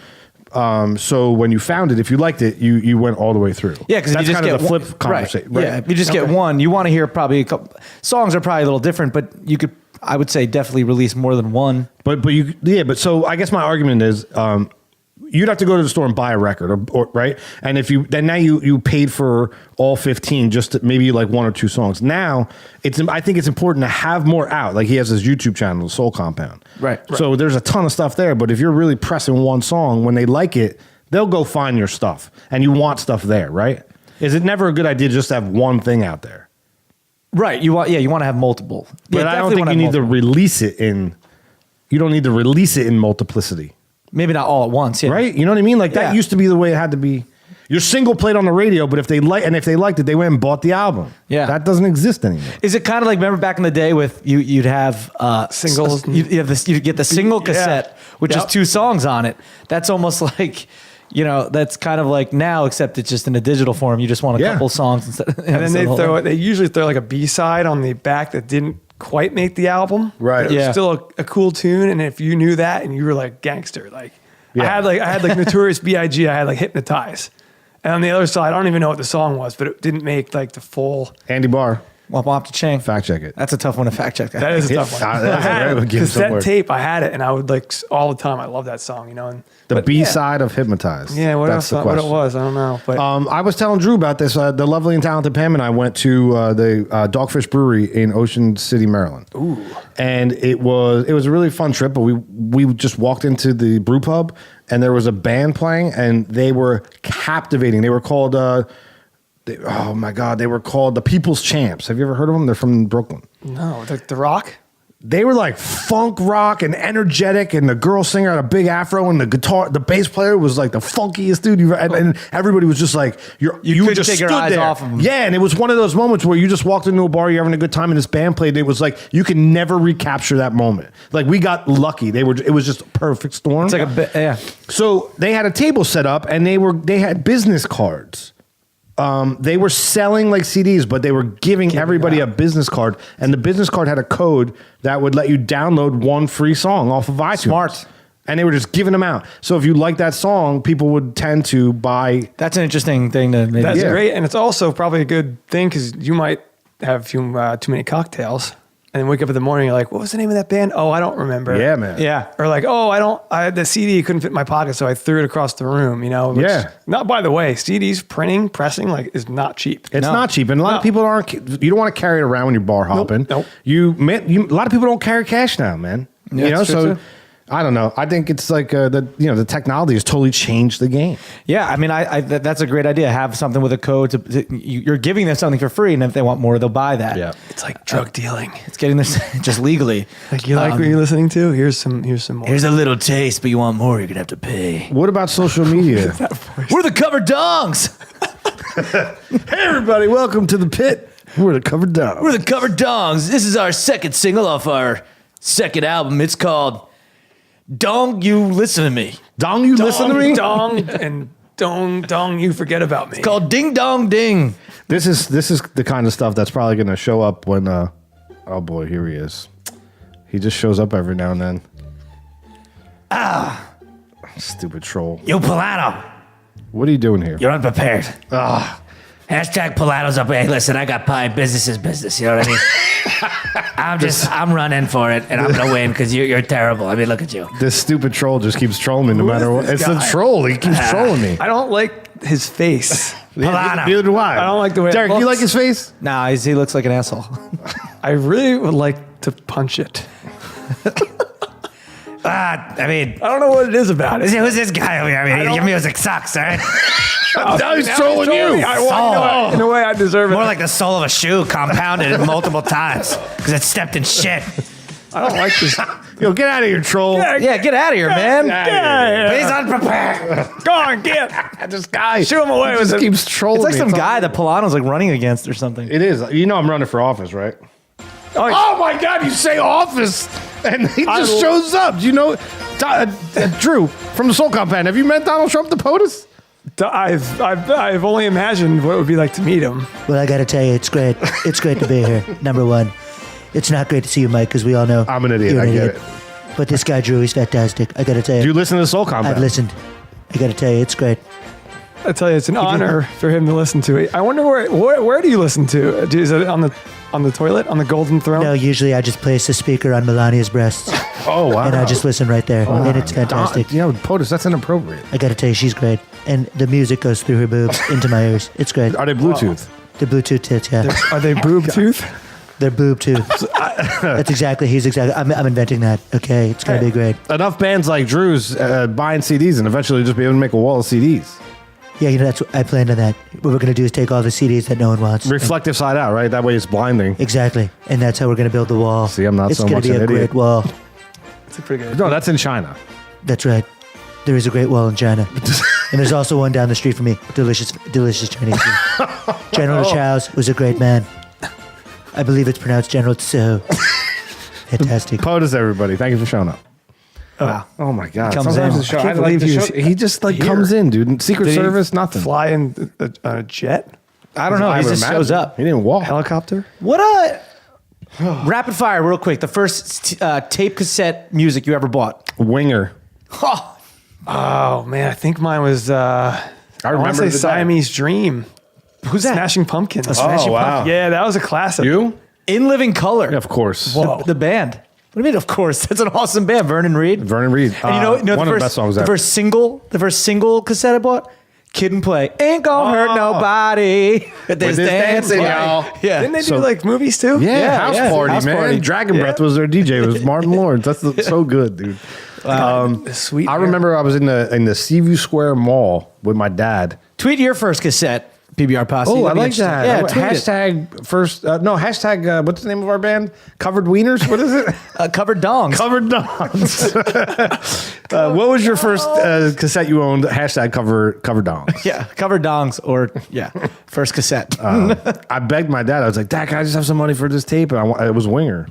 [SPEAKER 4] So when you found it, if you liked it, you went all the way through.
[SPEAKER 5] Yeah, because
[SPEAKER 4] that's
[SPEAKER 5] you just
[SPEAKER 4] kind
[SPEAKER 5] get
[SPEAKER 4] of the
[SPEAKER 5] one-
[SPEAKER 4] flip conversation.
[SPEAKER 5] Right. Yeah, if you just get one, you want to hear probably a couple. Songs are probably a little different, but you could, I would say, definitely release more than one.
[SPEAKER 4] But so I guess my argument is you'd have to go to the store and buy a record or right, and if you then now you paid for all 15 just to maybe like 1 or 2 songs. Now I think it's important to have more out. Like he has his YouTube channel, Soul Compound.
[SPEAKER 5] Right.
[SPEAKER 4] So there's a ton of stuff there, but if you're really pressing one song, when they like it, they'll go find your stuff, and you want stuff there, right? Is it never a good idea just to have one thing out there?
[SPEAKER 5] Right. You want to have multiple.
[SPEAKER 4] But I don't think you need to release it in. You don't need to release it in multiplicity.
[SPEAKER 5] Maybe not all at once. Yeah.
[SPEAKER 4] Right? You know what I mean? Like that
[SPEAKER 5] Yeah.
[SPEAKER 4] used to be the way it had to be. Your single played on the radio, but if they liked it, they went and bought the album.
[SPEAKER 5] Yeah.
[SPEAKER 4] That doesn't exist anymore.
[SPEAKER 5] Is it kind of like, remember back in the day with you'd have
[SPEAKER 1] Singles.
[SPEAKER 5] You'd get the single cassette, which is 2 songs on it. That's almost like, that's kind of like now, except it's just in a digital form. You just want a couple songs instead.
[SPEAKER 1] And then they usually throw like a B-side on the back that didn't quite make the album.
[SPEAKER 4] Right.
[SPEAKER 1] But it was
[SPEAKER 5] Yeah.
[SPEAKER 1] still a cool tune. And if you knew that and you were like gangster, like
[SPEAKER 4] Yeah.
[SPEAKER 1] I had like Notorious B.I.G. I had like Hypnotize. And on the other side, I don't even know what the song was, but it didn't make like the full.
[SPEAKER 4] Andy Barr,
[SPEAKER 5] Womp womp to chang.
[SPEAKER 4] fact check it.
[SPEAKER 5] That's a tough one to fact check.
[SPEAKER 1] That is a tough one.
[SPEAKER 4] That's
[SPEAKER 1] I had
[SPEAKER 4] a
[SPEAKER 1] it,
[SPEAKER 4] good give
[SPEAKER 1] cassette
[SPEAKER 4] somewhere.
[SPEAKER 1] tape. I had it, and I would like all the time. I love that song, And
[SPEAKER 4] The
[SPEAKER 1] but
[SPEAKER 4] B
[SPEAKER 1] yeah.
[SPEAKER 4] side of Hypnotized.
[SPEAKER 1] Yeah, what
[SPEAKER 4] That's
[SPEAKER 1] else?
[SPEAKER 4] the
[SPEAKER 1] What it
[SPEAKER 4] question.
[SPEAKER 1] was? I don't know. But
[SPEAKER 4] I was telling Drew about this. The lovely and talented Pam and I went to the Dogfish Brewery in Ocean City, Maryland. Ooh. And it was a really fun trip. But we just walked into the brew pub, and there was a band playing, and they were captivating. They were called. Oh my God! They were called the People's Champs. Have you ever heard of them? They're from Brooklyn.
[SPEAKER 1] no, the Rock.
[SPEAKER 4] They were like funk rock and energetic, and the girl singer had a big afro, and the bass player was like the funkiest dude you've ever, and everybody was just like, you
[SPEAKER 5] couldn't
[SPEAKER 4] just
[SPEAKER 5] take your
[SPEAKER 4] stood
[SPEAKER 5] eyes
[SPEAKER 4] there.
[SPEAKER 5] off of 'em.
[SPEAKER 4] Yeah, and it was one of those moments where you just walked into a bar, you're having a good time, and this band played. It was like you can never recapture that moment. Like we got lucky. It was just a perfect storm.
[SPEAKER 5] It's like a bit, yeah.
[SPEAKER 4] So they had a table set up, and they had business cards. They were selling like CDs, but they were giving everybody a business card, and the business card had a code that would let you download one free song off of iTunes.
[SPEAKER 5] Smart.
[SPEAKER 4] And they were just giving them out. So if you like that song, people would tend to buy.
[SPEAKER 5] That's an interesting thing to maybe.
[SPEAKER 1] That's
[SPEAKER 4] Yeah.
[SPEAKER 1] great, and it's also probably a good thing because you might have too many cocktails, and then wake up in the morning. You're like, "What was the name of that band? Oh, I don't remember."
[SPEAKER 4] Yeah, man.
[SPEAKER 5] Yeah.
[SPEAKER 1] Or like, "Oh, the CD couldn't fit in my pocket, so I threw it across the room." Which,
[SPEAKER 4] Yeah.
[SPEAKER 1] Not by the way, CDs pressing like is not cheap.
[SPEAKER 4] It's
[SPEAKER 5] No.
[SPEAKER 4] not cheap, and a lot of
[SPEAKER 1] No.
[SPEAKER 4] people aren't. You don't want to carry it around when you're bar hopping.
[SPEAKER 1] Nope.
[SPEAKER 4] A lot of people don't carry cash now, man.
[SPEAKER 5] Yeah, that's true,
[SPEAKER 4] so
[SPEAKER 5] too.
[SPEAKER 4] I don't know. I think it's like the technology has totally changed the game.
[SPEAKER 5] Yeah, I mean, that's a great idea. Have something with a code. You're giving them something for free, and if they want more, they'll buy that.
[SPEAKER 1] It's like drug dealing.
[SPEAKER 5] It's getting this just legally.
[SPEAKER 1] Like you like what you're listening to? Here's some more.
[SPEAKER 5] Here's a little taste, but you want more, you're gonna have to pay.
[SPEAKER 4] What about social media?
[SPEAKER 5] We're the Cover Dongs.
[SPEAKER 4] Hey, everybody, welcome to the pit. We're the Cover Dog.
[SPEAKER 5] We're the Cover Dongs. This is our second single off our second album. It's called Dong You Listen to Me.
[SPEAKER 4] Dong, you listen to me?
[SPEAKER 1] Dong and dong. You forget about me.
[SPEAKER 5] It's called Ding Dong Ding.
[SPEAKER 4] This is the kind of stuff that's probably going to show up when, oh boy, here he is. He just shows up every now and then. Stupid troll.
[SPEAKER 5] Yo, Pilato,
[SPEAKER 4] What are you doing here?
[SPEAKER 5] you're unprepared. Hashtag Pilato's up. Hey, listen, I got pie. Business is business. You know what I mean?
[SPEAKER 6] I'm running for it, and I'm gonna win because you're terrible. I mean, look at you.
[SPEAKER 4] This stupid troll just keeps trolling me no matter what. It's the troll. He keeps trolling me.
[SPEAKER 1] I don't like his face.
[SPEAKER 4] Neither do I.
[SPEAKER 1] I don't like the way it
[SPEAKER 4] Derek, you
[SPEAKER 1] looks.
[SPEAKER 4] like his face?
[SPEAKER 5] Nah, he looks like an asshole.
[SPEAKER 1] I really would like to punch it.
[SPEAKER 6] I mean,
[SPEAKER 1] I don't know what it is about it.
[SPEAKER 6] who's this guy over here? I mean, your music sucks, all right?
[SPEAKER 4] Now he's trolling you.
[SPEAKER 1] In a way, I deserve it.
[SPEAKER 6] More like the sole of a shoe compounded multiple times because it stepped in shit.
[SPEAKER 1] I don't like this.
[SPEAKER 4] Yo, get out of here, troll.
[SPEAKER 5] Yeah, get out of here, man.
[SPEAKER 6] He's unprepared.
[SPEAKER 1] Go on, get.
[SPEAKER 4] This guy.
[SPEAKER 1] Shoo him away with
[SPEAKER 4] just
[SPEAKER 1] it.
[SPEAKER 4] keeps trolling
[SPEAKER 5] It's like
[SPEAKER 4] me.
[SPEAKER 5] some guy that Polano's like running against or something.
[SPEAKER 4] It is. You know I'm running for office, right?
[SPEAKER 1] Oh,
[SPEAKER 4] my God, you say office, and he just shows up. Do you know, Drew, from the Soul Compound, have you met Donald Trump, the POTUS?
[SPEAKER 1] I've only imagined what it would be like to meet him.
[SPEAKER 7] Well, I got to tell you, it's great. It's great to be here. Number one, it's not great to see you, Mike, because we all know
[SPEAKER 4] I'm an idiot.
[SPEAKER 7] you're
[SPEAKER 4] I
[SPEAKER 7] an
[SPEAKER 4] get
[SPEAKER 7] idiot. But this guy, Drew, he's fantastic. I got to tell you.
[SPEAKER 4] Do you listen to the Soul Compound?
[SPEAKER 7] I've listened. I got to tell you, it's great.
[SPEAKER 1] I tell you, it's an honor for him to listen to it. I wonder where do you listen to? Is it on the toilet, on the golden throne?
[SPEAKER 7] No, usually I just place the speaker on Melania's breasts,
[SPEAKER 4] Oh, wow.
[SPEAKER 7] and I just listen right there, and it's fantastic.
[SPEAKER 4] You know, POTUS, that's inappropriate.
[SPEAKER 7] I got to tell you, she's great. And the music goes through her boobs into my ears. It's great.
[SPEAKER 4] Are they Bluetooth?
[SPEAKER 7] The Bluetooth tits, yeah.
[SPEAKER 1] Are they boob tooth?
[SPEAKER 7] They're boob too. That's exactly. I'm inventing that. Okay, it's gonna be great.
[SPEAKER 4] Enough bands like Drew's buying CDs and eventually just be able to make a wall of CDs.
[SPEAKER 7] Yeah, you know that's what I planned on that. What we're gonna do is take all the CDs that no one wants.
[SPEAKER 4] Reflective side out, right? That way it's blinding.
[SPEAKER 7] Exactly, and that's how we're gonna build the wall.
[SPEAKER 4] See, I'm not
[SPEAKER 7] it's
[SPEAKER 4] so
[SPEAKER 7] gonna
[SPEAKER 4] much
[SPEAKER 7] be
[SPEAKER 4] an
[SPEAKER 7] a
[SPEAKER 4] idiot.
[SPEAKER 7] great wall.
[SPEAKER 1] It's a pretty good.
[SPEAKER 4] No, that's in China.
[SPEAKER 7] That's right. There is a great wall in China, and there's also one down the street from me. Delicious Chinese food. General Chow's was a great man. I believe it's pronounced General Tso. Fantastic.
[SPEAKER 4] POTUS, everybody. Thank you for showing up.
[SPEAKER 5] Wow.
[SPEAKER 4] Oh my God!
[SPEAKER 5] Comes
[SPEAKER 4] Sometimes
[SPEAKER 5] in.
[SPEAKER 4] the show,
[SPEAKER 1] I can't
[SPEAKER 4] I like
[SPEAKER 1] believe
[SPEAKER 4] the
[SPEAKER 1] he
[SPEAKER 4] show.
[SPEAKER 1] was
[SPEAKER 4] He just like
[SPEAKER 1] here.
[SPEAKER 4] comes in, dude. Secret
[SPEAKER 1] Did he
[SPEAKER 4] Service, nothing.
[SPEAKER 1] Fly in a jet,
[SPEAKER 5] I don't know.
[SPEAKER 4] I
[SPEAKER 5] He
[SPEAKER 4] would
[SPEAKER 5] just
[SPEAKER 4] imagine.
[SPEAKER 5] shows up.
[SPEAKER 4] He didn't walk.
[SPEAKER 1] helicopter.
[SPEAKER 5] What a rapid fire, real quick. The first tape cassette music you ever bought.
[SPEAKER 4] Winger.
[SPEAKER 5] Oh,
[SPEAKER 1] Oh man, I think mine was. I
[SPEAKER 4] remember
[SPEAKER 1] want to say
[SPEAKER 4] the day.
[SPEAKER 1] Siamese Dream.
[SPEAKER 5] who's that?
[SPEAKER 1] Smashing Pumpkins.
[SPEAKER 5] Smashing
[SPEAKER 4] wow.
[SPEAKER 5] Pumpkins.
[SPEAKER 1] Yeah, that was a classic.
[SPEAKER 4] You?
[SPEAKER 5] In Living Color.
[SPEAKER 4] Yeah, of course.
[SPEAKER 1] Whoa.
[SPEAKER 5] The band. What do you mean? Of course, that's an awesome band. Vernon Reed.
[SPEAKER 4] Vernon Reed.
[SPEAKER 5] And you know
[SPEAKER 4] one of the best songs
[SPEAKER 5] the
[SPEAKER 4] ever.
[SPEAKER 5] first single cassette I bought. Kid and Play. Ain't gonna hurt nobody. With this dancing, y'all. Yeah.
[SPEAKER 1] Didn't they
[SPEAKER 4] So-
[SPEAKER 1] do like movies too?
[SPEAKER 5] Yeah,
[SPEAKER 4] House
[SPEAKER 5] yeah.
[SPEAKER 4] Party,
[SPEAKER 5] House
[SPEAKER 4] man.
[SPEAKER 5] Party.
[SPEAKER 4] Dragon Breath was their DJ. It was Martin Lawrence. That's so good, dude.
[SPEAKER 1] Sweet.
[SPEAKER 4] I remember I was in the Seaview Square Mall with my dad.
[SPEAKER 5] Tweet your first cassette, PBR Posse.
[SPEAKER 4] Oh, I
[SPEAKER 5] That'd be
[SPEAKER 4] like
[SPEAKER 5] interesting.
[SPEAKER 4] that.
[SPEAKER 5] Yeah, tweet it.
[SPEAKER 4] Hashtag first. No, hashtag. What's the name of our band? Covered Wieners. What is it?
[SPEAKER 5] Covered Dongs.
[SPEAKER 4] Covered Dongs. What was your first cassette you owned? Hashtag cover dongs.
[SPEAKER 5] Yeah, Covered Dongs or, first cassette.
[SPEAKER 4] I begged my dad. I was like, Dad, can I just have some money for this tape? And it was Winger.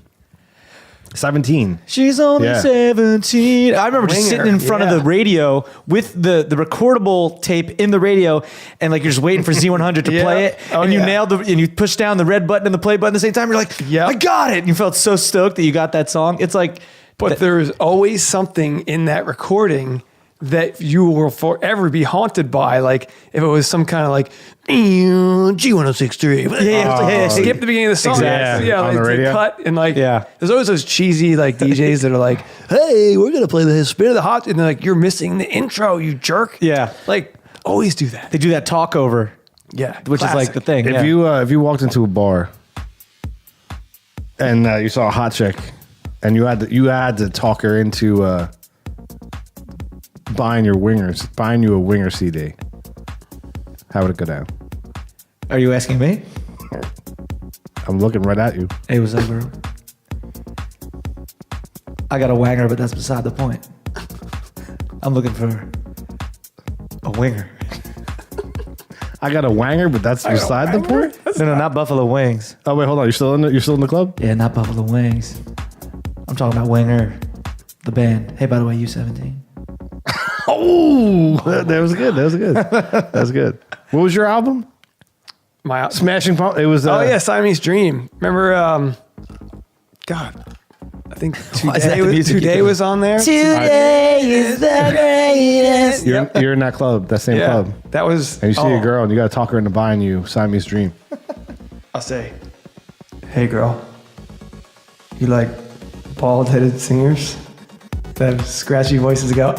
[SPEAKER 4] 17.
[SPEAKER 5] She's only
[SPEAKER 4] Yeah.
[SPEAKER 5] 17. I remember just
[SPEAKER 1] Winger,
[SPEAKER 5] sitting in front of
[SPEAKER 1] yeah.
[SPEAKER 5] the radio with the recordable tape in the radio, and like you're just waiting for Z100 to
[SPEAKER 1] Yeah.
[SPEAKER 5] play it,
[SPEAKER 1] Oh,
[SPEAKER 5] and you
[SPEAKER 1] yeah.
[SPEAKER 5] nailed and you push down the red button and the play button at the same time. You're like,
[SPEAKER 1] Yep.
[SPEAKER 5] I got it. And you felt so stoked that you got that song. It's like,
[SPEAKER 1] But there's always something in that recording that you will forever be haunted by. Like if it was some kind of like G1063. Skip the beginning of the song.
[SPEAKER 4] Exactly.
[SPEAKER 1] Yeah,
[SPEAKER 4] On
[SPEAKER 1] like
[SPEAKER 4] the
[SPEAKER 1] the
[SPEAKER 4] radio?
[SPEAKER 1] cut and like
[SPEAKER 5] Yeah.
[SPEAKER 1] there's always those cheesy like DJs that are like, hey, we're gonna play the Spin of the Hot, and they're like, you're missing the intro, you jerk.
[SPEAKER 5] Yeah.
[SPEAKER 1] Like always do that.
[SPEAKER 5] they do that talk over,
[SPEAKER 1] Yeah,
[SPEAKER 5] which is like the thing.
[SPEAKER 4] If you walked into a bar and you saw a hot chick and you had to talk her into buying you a Winger CD, how would it go down?
[SPEAKER 5] Are you asking me?
[SPEAKER 4] I'm looking right at you.
[SPEAKER 5] Hey, what's up, bro? I got a wanger, but that's beside the point. I'm looking for a winger.
[SPEAKER 4] I got a wanger, but that's beside the point.
[SPEAKER 5] No, not Buffalo Wings.
[SPEAKER 4] Oh wait, hold on. You're still in the club?
[SPEAKER 5] Yeah, not Buffalo Wings. I'm talking about Winger, the band. Hey, by the way, you 17.
[SPEAKER 4] Oh, that was good. That was good. That was good. What was your album?
[SPEAKER 1] My
[SPEAKER 4] Smashing Pump. It was.
[SPEAKER 1] oh yeah, Siamese Dream. Remember? God, I think
[SPEAKER 5] is that the music you
[SPEAKER 1] Today
[SPEAKER 5] do?
[SPEAKER 1] was on there.
[SPEAKER 5] Today is the greatest.
[SPEAKER 4] You're in that club, that same
[SPEAKER 1] Yeah,
[SPEAKER 4] club,
[SPEAKER 1] that was.
[SPEAKER 4] and you see
[SPEAKER 1] oh,
[SPEAKER 4] a girl, and you got to talk her into buying you Siamese Dream.
[SPEAKER 1] I'll say, hey girl, You like bald-headed singers that have scratchy voices that go,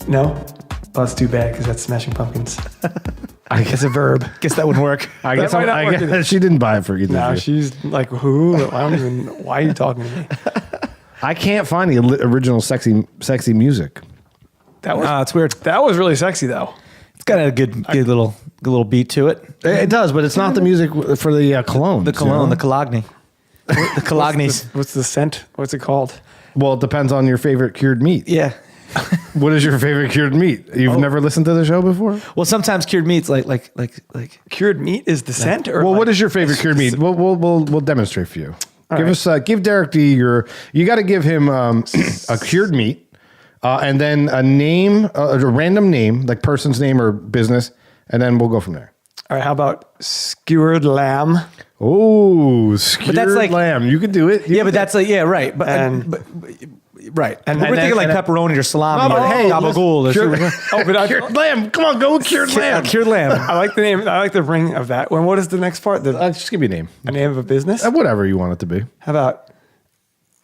[SPEAKER 1] No? Oh, that's too bad because that's Smashing Pumpkins. I guess a verb.
[SPEAKER 5] Guess that wouldn't work.
[SPEAKER 4] I guess,
[SPEAKER 1] might not work either.
[SPEAKER 4] she didn't buy it for either.
[SPEAKER 1] No,
[SPEAKER 4] of you.
[SPEAKER 1] she's like, who? I don't even, why are you talking to me?
[SPEAKER 4] I can't find the original sexy music.
[SPEAKER 1] That was,
[SPEAKER 5] It's weird.
[SPEAKER 1] that was really sexy though.
[SPEAKER 5] It's got a good little beat to it.
[SPEAKER 4] It does, but it's not the music for the cologne.
[SPEAKER 5] The cologne, the Cologne. The Colognes.
[SPEAKER 1] What's the scent? What's it called?
[SPEAKER 4] Well, it depends on your favorite cured meat.
[SPEAKER 5] Yeah.
[SPEAKER 4] What is your favorite cured meat? You've never listened to the show before?
[SPEAKER 5] Well, sometimes cured meats like
[SPEAKER 1] Cured meat is the scent? Or
[SPEAKER 4] Well,
[SPEAKER 1] like,
[SPEAKER 4] what is your favorite cured meat? We'll demonstrate for you. Give Derek D you got to give him a cured meat and then a name, a random name, like person's name or business, and then we'll go from there.
[SPEAKER 1] All right, how about skewered lamb?
[SPEAKER 4] Oh, skewered
[SPEAKER 5] that's like-
[SPEAKER 4] lamb. You can do it.
[SPEAKER 5] yeah, but that's like right. But,
[SPEAKER 1] And-
[SPEAKER 5] right.
[SPEAKER 1] and
[SPEAKER 5] But we're
[SPEAKER 1] then-
[SPEAKER 5] thinking like
[SPEAKER 1] and then-
[SPEAKER 5] pepperoni or salami
[SPEAKER 4] No,
[SPEAKER 5] or
[SPEAKER 4] but hey,
[SPEAKER 5] gabagool or
[SPEAKER 4] cured-
[SPEAKER 5] something.
[SPEAKER 1] But I,
[SPEAKER 4] cured lamb. Come on, go with cured lamb.
[SPEAKER 5] Cured lamb.
[SPEAKER 1] I like the name. I like the ring of that. What is the next part? The
[SPEAKER 4] Just give me a name.
[SPEAKER 1] a name of a business?
[SPEAKER 4] Whatever you want it to be.
[SPEAKER 1] How about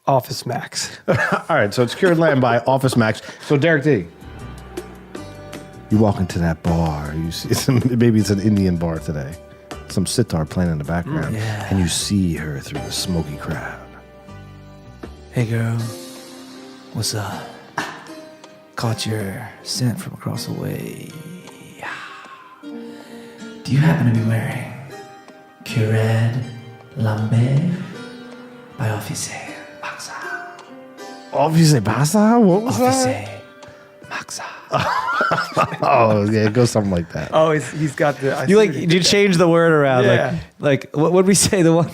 [SPEAKER 1] Office Max?
[SPEAKER 4] All right, so it's Cured Lamb by Office Max. So Derek D, you walk into that bar, you see maybe it's an Indian bar today, some sitar playing in the background, and you see her through the smoky crowd.
[SPEAKER 5] Hey girl, what's up? Caught your scent from across the way. Do you happen to be wearing Cured Lambe by Office Maxa?
[SPEAKER 4] Obviously, pasa. What was
[SPEAKER 5] Office
[SPEAKER 4] that?
[SPEAKER 5] Maxa.
[SPEAKER 4] Oh, yeah, it goes something like that.
[SPEAKER 1] Oh, he's got the. I
[SPEAKER 5] You
[SPEAKER 1] see
[SPEAKER 5] like
[SPEAKER 1] what he
[SPEAKER 5] you
[SPEAKER 1] did there.
[SPEAKER 5] change the word around
[SPEAKER 1] Yeah.
[SPEAKER 5] like what would we say the one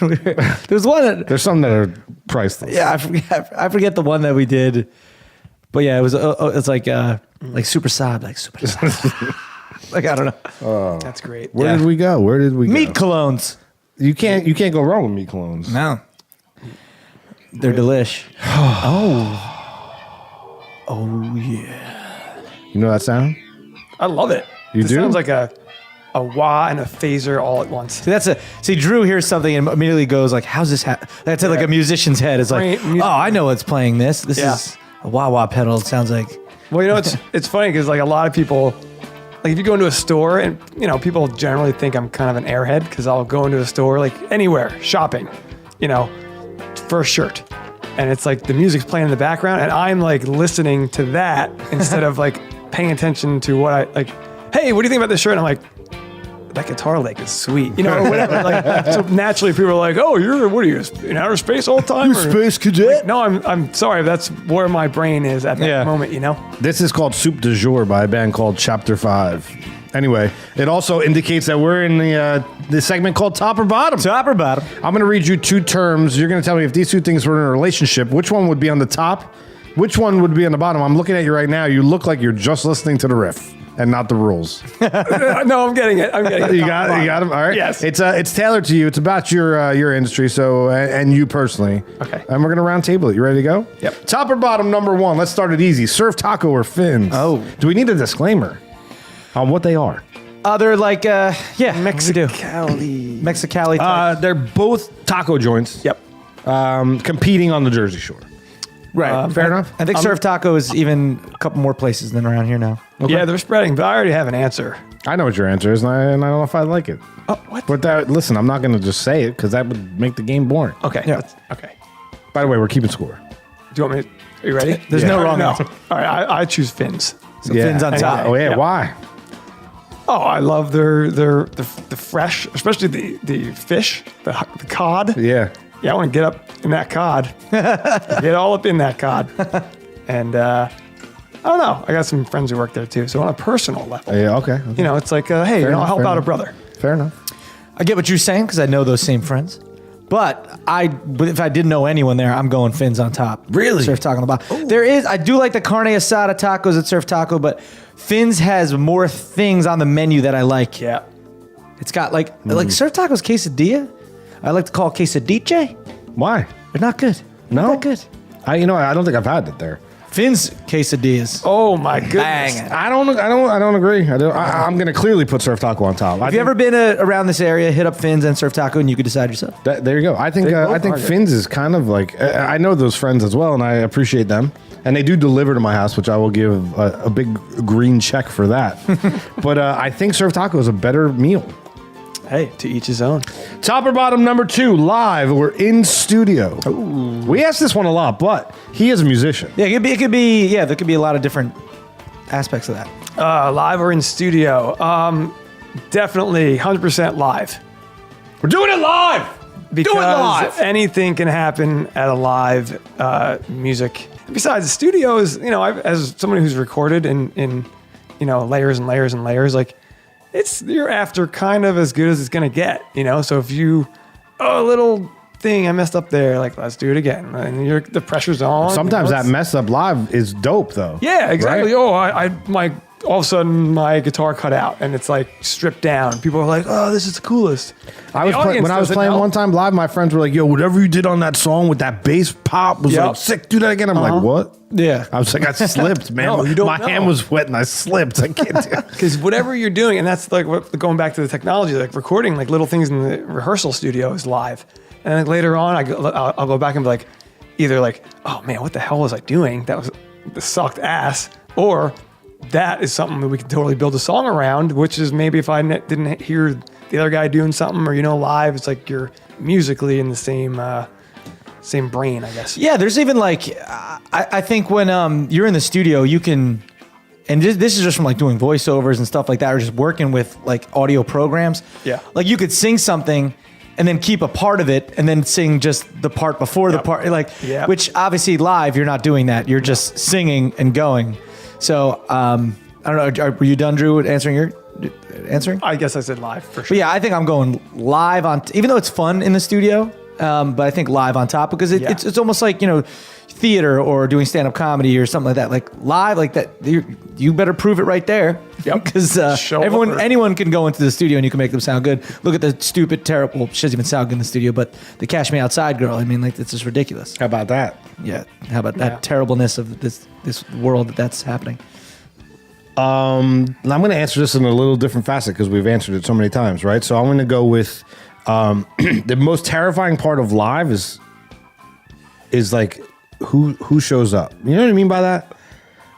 [SPEAKER 5] there's one that,
[SPEAKER 4] There's some that are priceless.
[SPEAKER 5] yeah I forget the one that we did, but yeah it was it's like super sad like I don't know
[SPEAKER 1] That's great.
[SPEAKER 4] Where
[SPEAKER 5] Yeah.
[SPEAKER 4] did we go?
[SPEAKER 5] meat colognes.
[SPEAKER 4] You can't go wrong with meat colognes.
[SPEAKER 5] No, they're delish. Oh yeah.
[SPEAKER 4] You know that sound?
[SPEAKER 1] I love it.
[SPEAKER 4] You
[SPEAKER 1] It
[SPEAKER 4] do?
[SPEAKER 1] sounds like a wah and a phaser all at once.
[SPEAKER 5] See Drew hears something and immediately goes like, how's this that's like a musician's head. It's like,
[SPEAKER 1] Right, music-
[SPEAKER 5] oh, I know it's playing this. This
[SPEAKER 1] Yeah.
[SPEAKER 5] is a wah-wah pedal. It sounds like.
[SPEAKER 1] Well, you know, it's funny because like a lot of people, like if you go into a store and you know people generally think I'm kind of an airhead because I'll go into a store like anywhere shopping, you know, for a shirt, and it's like the music's playing in the background and I'm like listening to that instead of like paying attention to what I like. Hey, what do you think about this shirt? And I'm like, that guitar lick is sweet, you know, or whatever. Like, so naturally people are like, oh, what are you in outer space all the time?
[SPEAKER 4] You space cadet?
[SPEAKER 1] No, I'm sorry. That's where my brain is at that
[SPEAKER 5] Yeah.
[SPEAKER 1] moment, you know?
[SPEAKER 4] This is called Soup du Jour by a band called Chapter 5. Anyway, it also indicates that we're in the segment called Top or Bottom.
[SPEAKER 5] Top or bottom?
[SPEAKER 4] I'm going to read you two terms. You're going to tell me if these two things were in a relationship, which one would be on the top, which one would be on the bottom. I'm looking at you right now. You look like you're just listening to the riff and not the rules.
[SPEAKER 1] No, I'm getting it. I'm getting it.
[SPEAKER 4] You got them. All right.
[SPEAKER 1] Yes.
[SPEAKER 4] It's tailored to you. It's about your industry. So and you personally.
[SPEAKER 1] Okay.
[SPEAKER 4] And we're gonna round table it. You ready to go?
[SPEAKER 1] Yep.
[SPEAKER 4] Top or bottom, number one. Let's start it easy. Surf taco or fins?
[SPEAKER 5] Oh.
[SPEAKER 4] Do we need a disclaimer on what they are?
[SPEAKER 5] They're like, yeah, we do.
[SPEAKER 1] Mexicali.
[SPEAKER 5] Mexicali type.
[SPEAKER 4] They're both taco joints.
[SPEAKER 1] Yep.
[SPEAKER 4] Competing on the Jersey Shore.
[SPEAKER 5] right.
[SPEAKER 4] Fair enough.
[SPEAKER 5] I think Surf Taco is even a couple more places than around here now.
[SPEAKER 1] Yeah, they're spreading, but I already have an answer.
[SPEAKER 4] I know what your answer is, and I don't know if I like it.
[SPEAKER 1] Oh, what?
[SPEAKER 4] But listen, I'm not going to just say it because that would make the game boring.
[SPEAKER 1] Okay.
[SPEAKER 5] Yeah.
[SPEAKER 1] Okay.
[SPEAKER 4] By the way, we're keeping score.
[SPEAKER 1] Do you want me? Are you ready?
[SPEAKER 5] There's no wrong
[SPEAKER 1] No.
[SPEAKER 5] answer.
[SPEAKER 1] All right. I choose fins.
[SPEAKER 5] So fins on top.
[SPEAKER 4] Oh yeah.
[SPEAKER 1] Yeah.
[SPEAKER 4] Why?
[SPEAKER 1] Oh, I love the fresh, especially the fish, the cod.
[SPEAKER 4] Yeah.
[SPEAKER 1] Yeah, I want to get up in that cod. Get all up in that cod. And I don't know. I got some friends who work there too. So on a personal level,
[SPEAKER 4] Yeah. Okay.
[SPEAKER 1] you know, it's like, hey, you know,
[SPEAKER 4] enough,
[SPEAKER 1] help
[SPEAKER 4] fair
[SPEAKER 1] out a
[SPEAKER 4] enough.
[SPEAKER 1] brother.
[SPEAKER 4] Fair enough.
[SPEAKER 5] I get what you're saying because I know those same friends. But if I didn't know anyone there, I'm going fins on top.
[SPEAKER 4] Really?
[SPEAKER 5] Surf Taco on the bottom. I do like the carne asada tacos at Surf Taco, but Fins has more things on the menu that I like.
[SPEAKER 1] Yeah.
[SPEAKER 5] It's got like Surf Taco's quesadilla. I like to call quesadiche.
[SPEAKER 4] Why?
[SPEAKER 5] They're not good.
[SPEAKER 4] No?
[SPEAKER 5] Not that good.
[SPEAKER 4] I don't think I've had it there.
[SPEAKER 5] Finn's quesadillas.
[SPEAKER 1] Oh my goodness.
[SPEAKER 5] Bang.
[SPEAKER 4] I don't agree. I'm going to clearly put Surf Taco on top.
[SPEAKER 5] Have you ever been around this area, hit up Finn's and Surf Taco, and you could decide yourself?
[SPEAKER 4] There you go. I think Finn's is kind of like, I know those friends as well, and I appreciate them. And they do deliver to my house, which I will give a big green check for that. But I think Surf Taco is a better meal.
[SPEAKER 1] Hey, to each his own.
[SPEAKER 4] Top or bottom, number 2, live or in studio. Ooh. We asked this one a lot, but he is a musician.
[SPEAKER 5] Yeah, it could be. Yeah, there could be a lot of different aspects of that.
[SPEAKER 1] Live or in studio? Definitely 100% live.
[SPEAKER 4] We're doing it live.
[SPEAKER 1] Because
[SPEAKER 4] do it live.
[SPEAKER 1] Anything can happen at a live music. Besides, the studio is, as somebody who's recorded in layers and layers and layers, like you're after kind of as good as it's gonna get, So if a little thing I messed up there, like let's do it again, and the pressure's on.
[SPEAKER 4] Sometimes that mess up live is dope, though.
[SPEAKER 1] Yeah, exactly.
[SPEAKER 4] Right?
[SPEAKER 1] Oh, all of a sudden my guitar cut out and it's like stripped down. People are like, "Oh, this is the coolest."
[SPEAKER 4] When I was playing one time live, my friends were like, "Yo, whatever you did on that song with that bass pop was like sick. Do that again." I'm like, "What?"
[SPEAKER 5] Yeah.
[SPEAKER 4] I was like, "I slipped, man.
[SPEAKER 1] No, you don't
[SPEAKER 4] my
[SPEAKER 1] know.
[SPEAKER 4] hand was wet and I slipped. I can't do it."
[SPEAKER 1] Because whatever you're doing, and that's like going back to the technology, like recording like little things in the rehearsal studio is live, and then later on I'll go back and be like, either like, "Oh man, what the hell was I doing? That sucked ass," or that is something that we can totally build a song around, which is maybe if I didn't hear the other guy doing something or, live, it's like you're musically in the same brain, I guess.
[SPEAKER 5] Yeah, there's even like, I think when you're in the studio, you can, and this is just from like doing voiceovers and stuff like that, or just working with like audio programs.
[SPEAKER 1] Yeah.
[SPEAKER 5] Like you could sing something and then keep a part of it and then sing just the part before the part, which obviously live, you're not doing that. You're just singing and going. So, I don't know. Were you done, Drew, with answering?
[SPEAKER 1] I guess I said live for sure.
[SPEAKER 5] But yeah, I think I'm going live even though it's fun in the studio, but I think live on top because it's almost like, theater or doing stand-up comedy or something like that. Like live like that, you better prove it right there.
[SPEAKER 1] Yep.
[SPEAKER 5] Because anyone can go into the studio and you can make them sound good. Look at the stupid, terrible, she doesn't even sound good in the studio, but the Cash Me Outside girl, I mean, like, it's just ridiculous.
[SPEAKER 4] How about that?
[SPEAKER 5] Yeah. How about that terribleness of this world that's happening?
[SPEAKER 4] I'm going to answer this in a little different facet because we've answered it so many times, right? So I'm going to go with the most terrifying part of live is like who shows up. You know what I mean by that?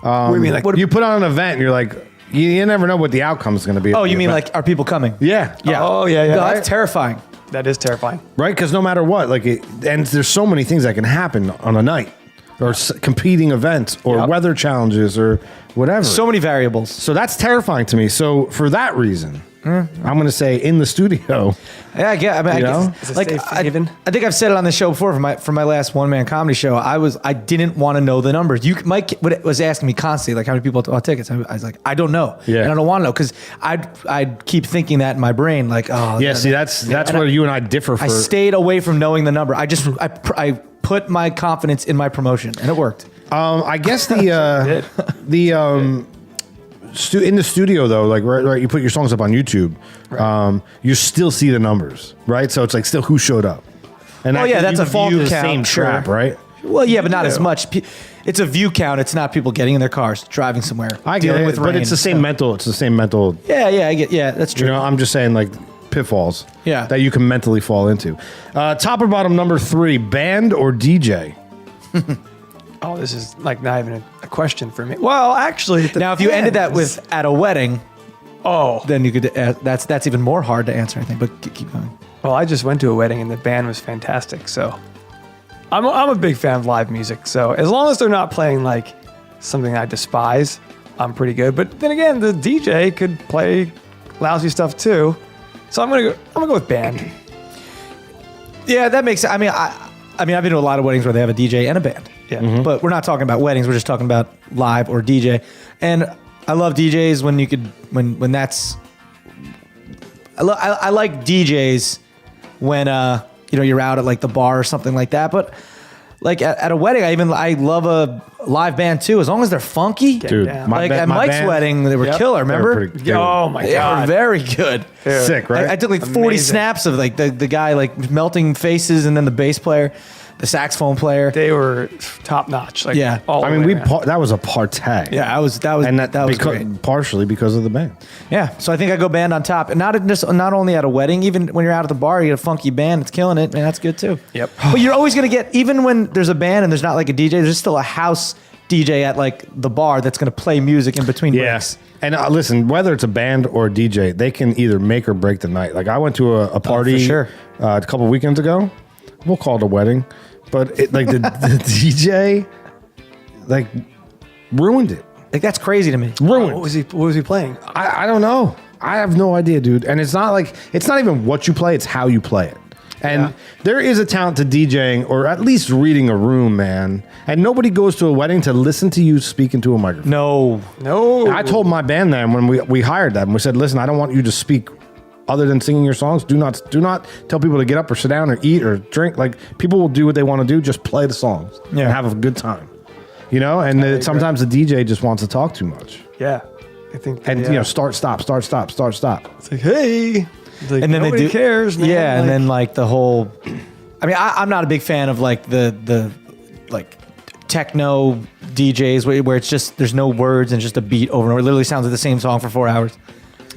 [SPEAKER 1] What do you mean? Like,
[SPEAKER 4] you put on an event and you're like, you never know what the outcome is going to be.
[SPEAKER 5] Oh, you mean like, are people coming?
[SPEAKER 4] Yeah.
[SPEAKER 5] Yeah.
[SPEAKER 1] Oh, yeah.
[SPEAKER 5] No,
[SPEAKER 1] Right?
[SPEAKER 5] that's terrifying.
[SPEAKER 1] That is terrifying.
[SPEAKER 4] Right? Because no matter what, and there's so many things that can happen on a night, or competing events, or weather challenges, or whatever.
[SPEAKER 5] So many variables.
[SPEAKER 4] So that's terrifying to me. So for that reason, I'm going to say in the studio.
[SPEAKER 5] Yeah, I guess. I
[SPEAKER 1] Is it
[SPEAKER 5] like,
[SPEAKER 1] safe haven?
[SPEAKER 5] I think I've said it on the show before for my last one-man comedy show. I didn't want to know the numbers. Mike was asking me constantly, like, how many people bought tickets. I was like, I don't know.
[SPEAKER 4] Yeah.
[SPEAKER 5] And I don't want to know because I'd keep thinking that in my brain, like, oh.
[SPEAKER 4] Yeah, see, that's where you and I differ.
[SPEAKER 5] I stayed away from knowing the number. I just, I put my confidence in my promotion, and it worked.
[SPEAKER 4] I guess in the studio though, like right, you put your songs up on YouTube, you still see the numbers, right? So it's like still who showed up, and
[SPEAKER 5] that's a
[SPEAKER 4] fall
[SPEAKER 5] view
[SPEAKER 4] into the
[SPEAKER 5] count,
[SPEAKER 4] same trap,
[SPEAKER 5] sure.
[SPEAKER 4] right?
[SPEAKER 5] Well, yeah, but not as much. It's a view count. It's not people getting in their cars, driving somewhere,
[SPEAKER 4] I get
[SPEAKER 5] dealing
[SPEAKER 4] it,
[SPEAKER 5] with rain.
[SPEAKER 4] but it's the same mental. It's the same mental.
[SPEAKER 5] Yeah, I get. Yeah, that's true.
[SPEAKER 4] I'm just saying like pitfalls.
[SPEAKER 5] Yeah.
[SPEAKER 4] That you can mentally fall into. Top or bottom, number 3, band or DJ?
[SPEAKER 1] Oh, this is like not even a question for me. Well, actually,
[SPEAKER 5] Now, if you ended that with at a wedding,
[SPEAKER 1] oh,
[SPEAKER 5] then you could. That's even more hard to answer, I think. But keep going.
[SPEAKER 1] well, I just went to a wedding and the band was fantastic. So I'm a big fan of live music. So as long as they're not playing like something I despise, I'm pretty good. But then again, the DJ could play lousy stuff too. So I'm gonna go with band.
[SPEAKER 5] Yeah, that makes sense. I mean, I've been to a lot of weddings where they have a DJ and a band.
[SPEAKER 1] Yeah.
[SPEAKER 5] But we're not talking about weddings. We're just talking about live or DJ. And I love DJs when you could when that's. I like DJs when you're out at like the bar or something like that. But like at a wedding, I love a live band too, as long as they're funky.
[SPEAKER 4] Dude,
[SPEAKER 1] down.
[SPEAKER 5] Like at Mike's
[SPEAKER 4] band,
[SPEAKER 5] wedding, they were killer. Remember?
[SPEAKER 1] Oh my
[SPEAKER 5] They were
[SPEAKER 1] god,
[SPEAKER 5] very good.
[SPEAKER 4] sick, right?
[SPEAKER 5] I took like 40
[SPEAKER 1] Amazing.
[SPEAKER 5] snaps of like the guy like melting faces and then the bass player. the saxophone player.
[SPEAKER 1] They were top notch. Like,
[SPEAKER 5] Yeah.
[SPEAKER 1] all
[SPEAKER 4] I
[SPEAKER 1] the
[SPEAKER 4] mean,
[SPEAKER 1] way around.
[SPEAKER 4] that was a partay.
[SPEAKER 5] Yeah, that was that was great.
[SPEAKER 4] Partially because of the band.
[SPEAKER 5] Yeah, so I think I go band on top, and not only at a wedding, even when you're out at the bar, you get a funky band that's killing it, man. That's good too.
[SPEAKER 1] Yep.
[SPEAKER 5] But you're always gonna get, even when there's a band and there's not like a DJ, there's still a house DJ at like the bar that's gonna play music in between breaks.
[SPEAKER 4] And listen, whether it's a band or a DJ, they can either make or break the night. Like I went to a party
[SPEAKER 5] sure.
[SPEAKER 4] A couple weekends ago. We'll call it a wedding, but like the DJ, like ruined it.
[SPEAKER 5] Like that's crazy to me.
[SPEAKER 4] Ruined.
[SPEAKER 1] What was he playing?
[SPEAKER 4] I don't know. I have no idea, dude. And it's not even what you play; it's how you play it. And there is a talent to DJing, or at least reading a room, man. And nobody goes to a wedding to listen to you speak into a microphone.
[SPEAKER 5] No.
[SPEAKER 4] I told my band then when we hired them, we said, listen, I don't want you to speak other than singing your songs. Do not tell people to get up or sit down or eat or drink. Like, people will do what they want to do. Just play the songs and have a good time. You know, and sometimes the DJ just wants to talk too much.
[SPEAKER 1] Yeah. I think.
[SPEAKER 4] And, you know, start, stop.
[SPEAKER 1] It's like, hey. It's like,
[SPEAKER 5] And then
[SPEAKER 1] nobody cares, man.
[SPEAKER 5] Yeah, and
[SPEAKER 1] Like,
[SPEAKER 5] then like the whole. I mean, I'm not a big fan of like the like techno DJs where it's just there's no words and just a beat over and over. It literally sounds like the same song for 4 hours.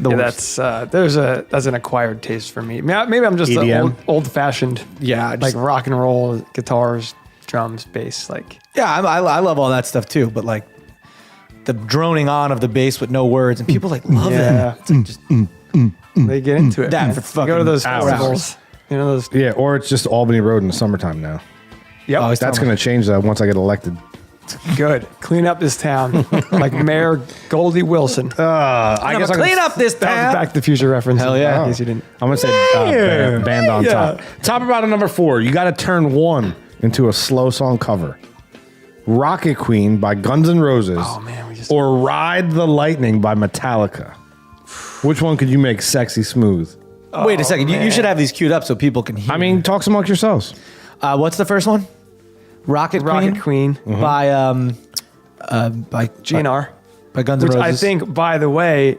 [SPEAKER 5] The worst.
[SPEAKER 1] that's an acquired taste for me. Maybe I'm just
[SPEAKER 4] EDM?
[SPEAKER 1] old fashioned.
[SPEAKER 5] Yeah,
[SPEAKER 1] like rock and roll, guitars, drums, bass. Like,
[SPEAKER 5] yeah, I love all that stuff too. But like the droning on of the bass with no words, and people like love that. It's like just
[SPEAKER 1] they get into it.
[SPEAKER 5] That
[SPEAKER 1] man.
[SPEAKER 5] for
[SPEAKER 1] You
[SPEAKER 5] fucking
[SPEAKER 1] go to those
[SPEAKER 5] hours.
[SPEAKER 1] festivals. You know those.
[SPEAKER 4] Yeah, or it's just Albany Road in the summertime now.
[SPEAKER 1] Yep.
[SPEAKER 5] Oh,
[SPEAKER 4] That's going to change that once I get elected.
[SPEAKER 1] Good. Clean up this town, like Mayor Goldie Wilson.
[SPEAKER 4] I guess
[SPEAKER 5] clean up this
[SPEAKER 1] That was a
[SPEAKER 5] town.
[SPEAKER 1] Back to the Future reference.
[SPEAKER 5] Hell yeah.
[SPEAKER 1] In case you didn't.
[SPEAKER 4] I'm going to say band on
[SPEAKER 1] Yeah.
[SPEAKER 4] top. Top about a number 4. You got to turn 1 into a slow song cover. Rocket Queen by Guns N' Roses.
[SPEAKER 1] Oh, man, we just-
[SPEAKER 4] Or Ride the Lightning by Metallica. Which one could you make sexy smooth?
[SPEAKER 5] Wait a second, you should have these queued up so people can hear.
[SPEAKER 4] I mean, talk amongst yourselves.
[SPEAKER 5] What's the first one? Rocket Queen
[SPEAKER 1] Queen
[SPEAKER 5] by
[SPEAKER 1] GNR.
[SPEAKER 5] by Guns N'
[SPEAKER 1] Which
[SPEAKER 5] Roses.
[SPEAKER 1] I think, by the way,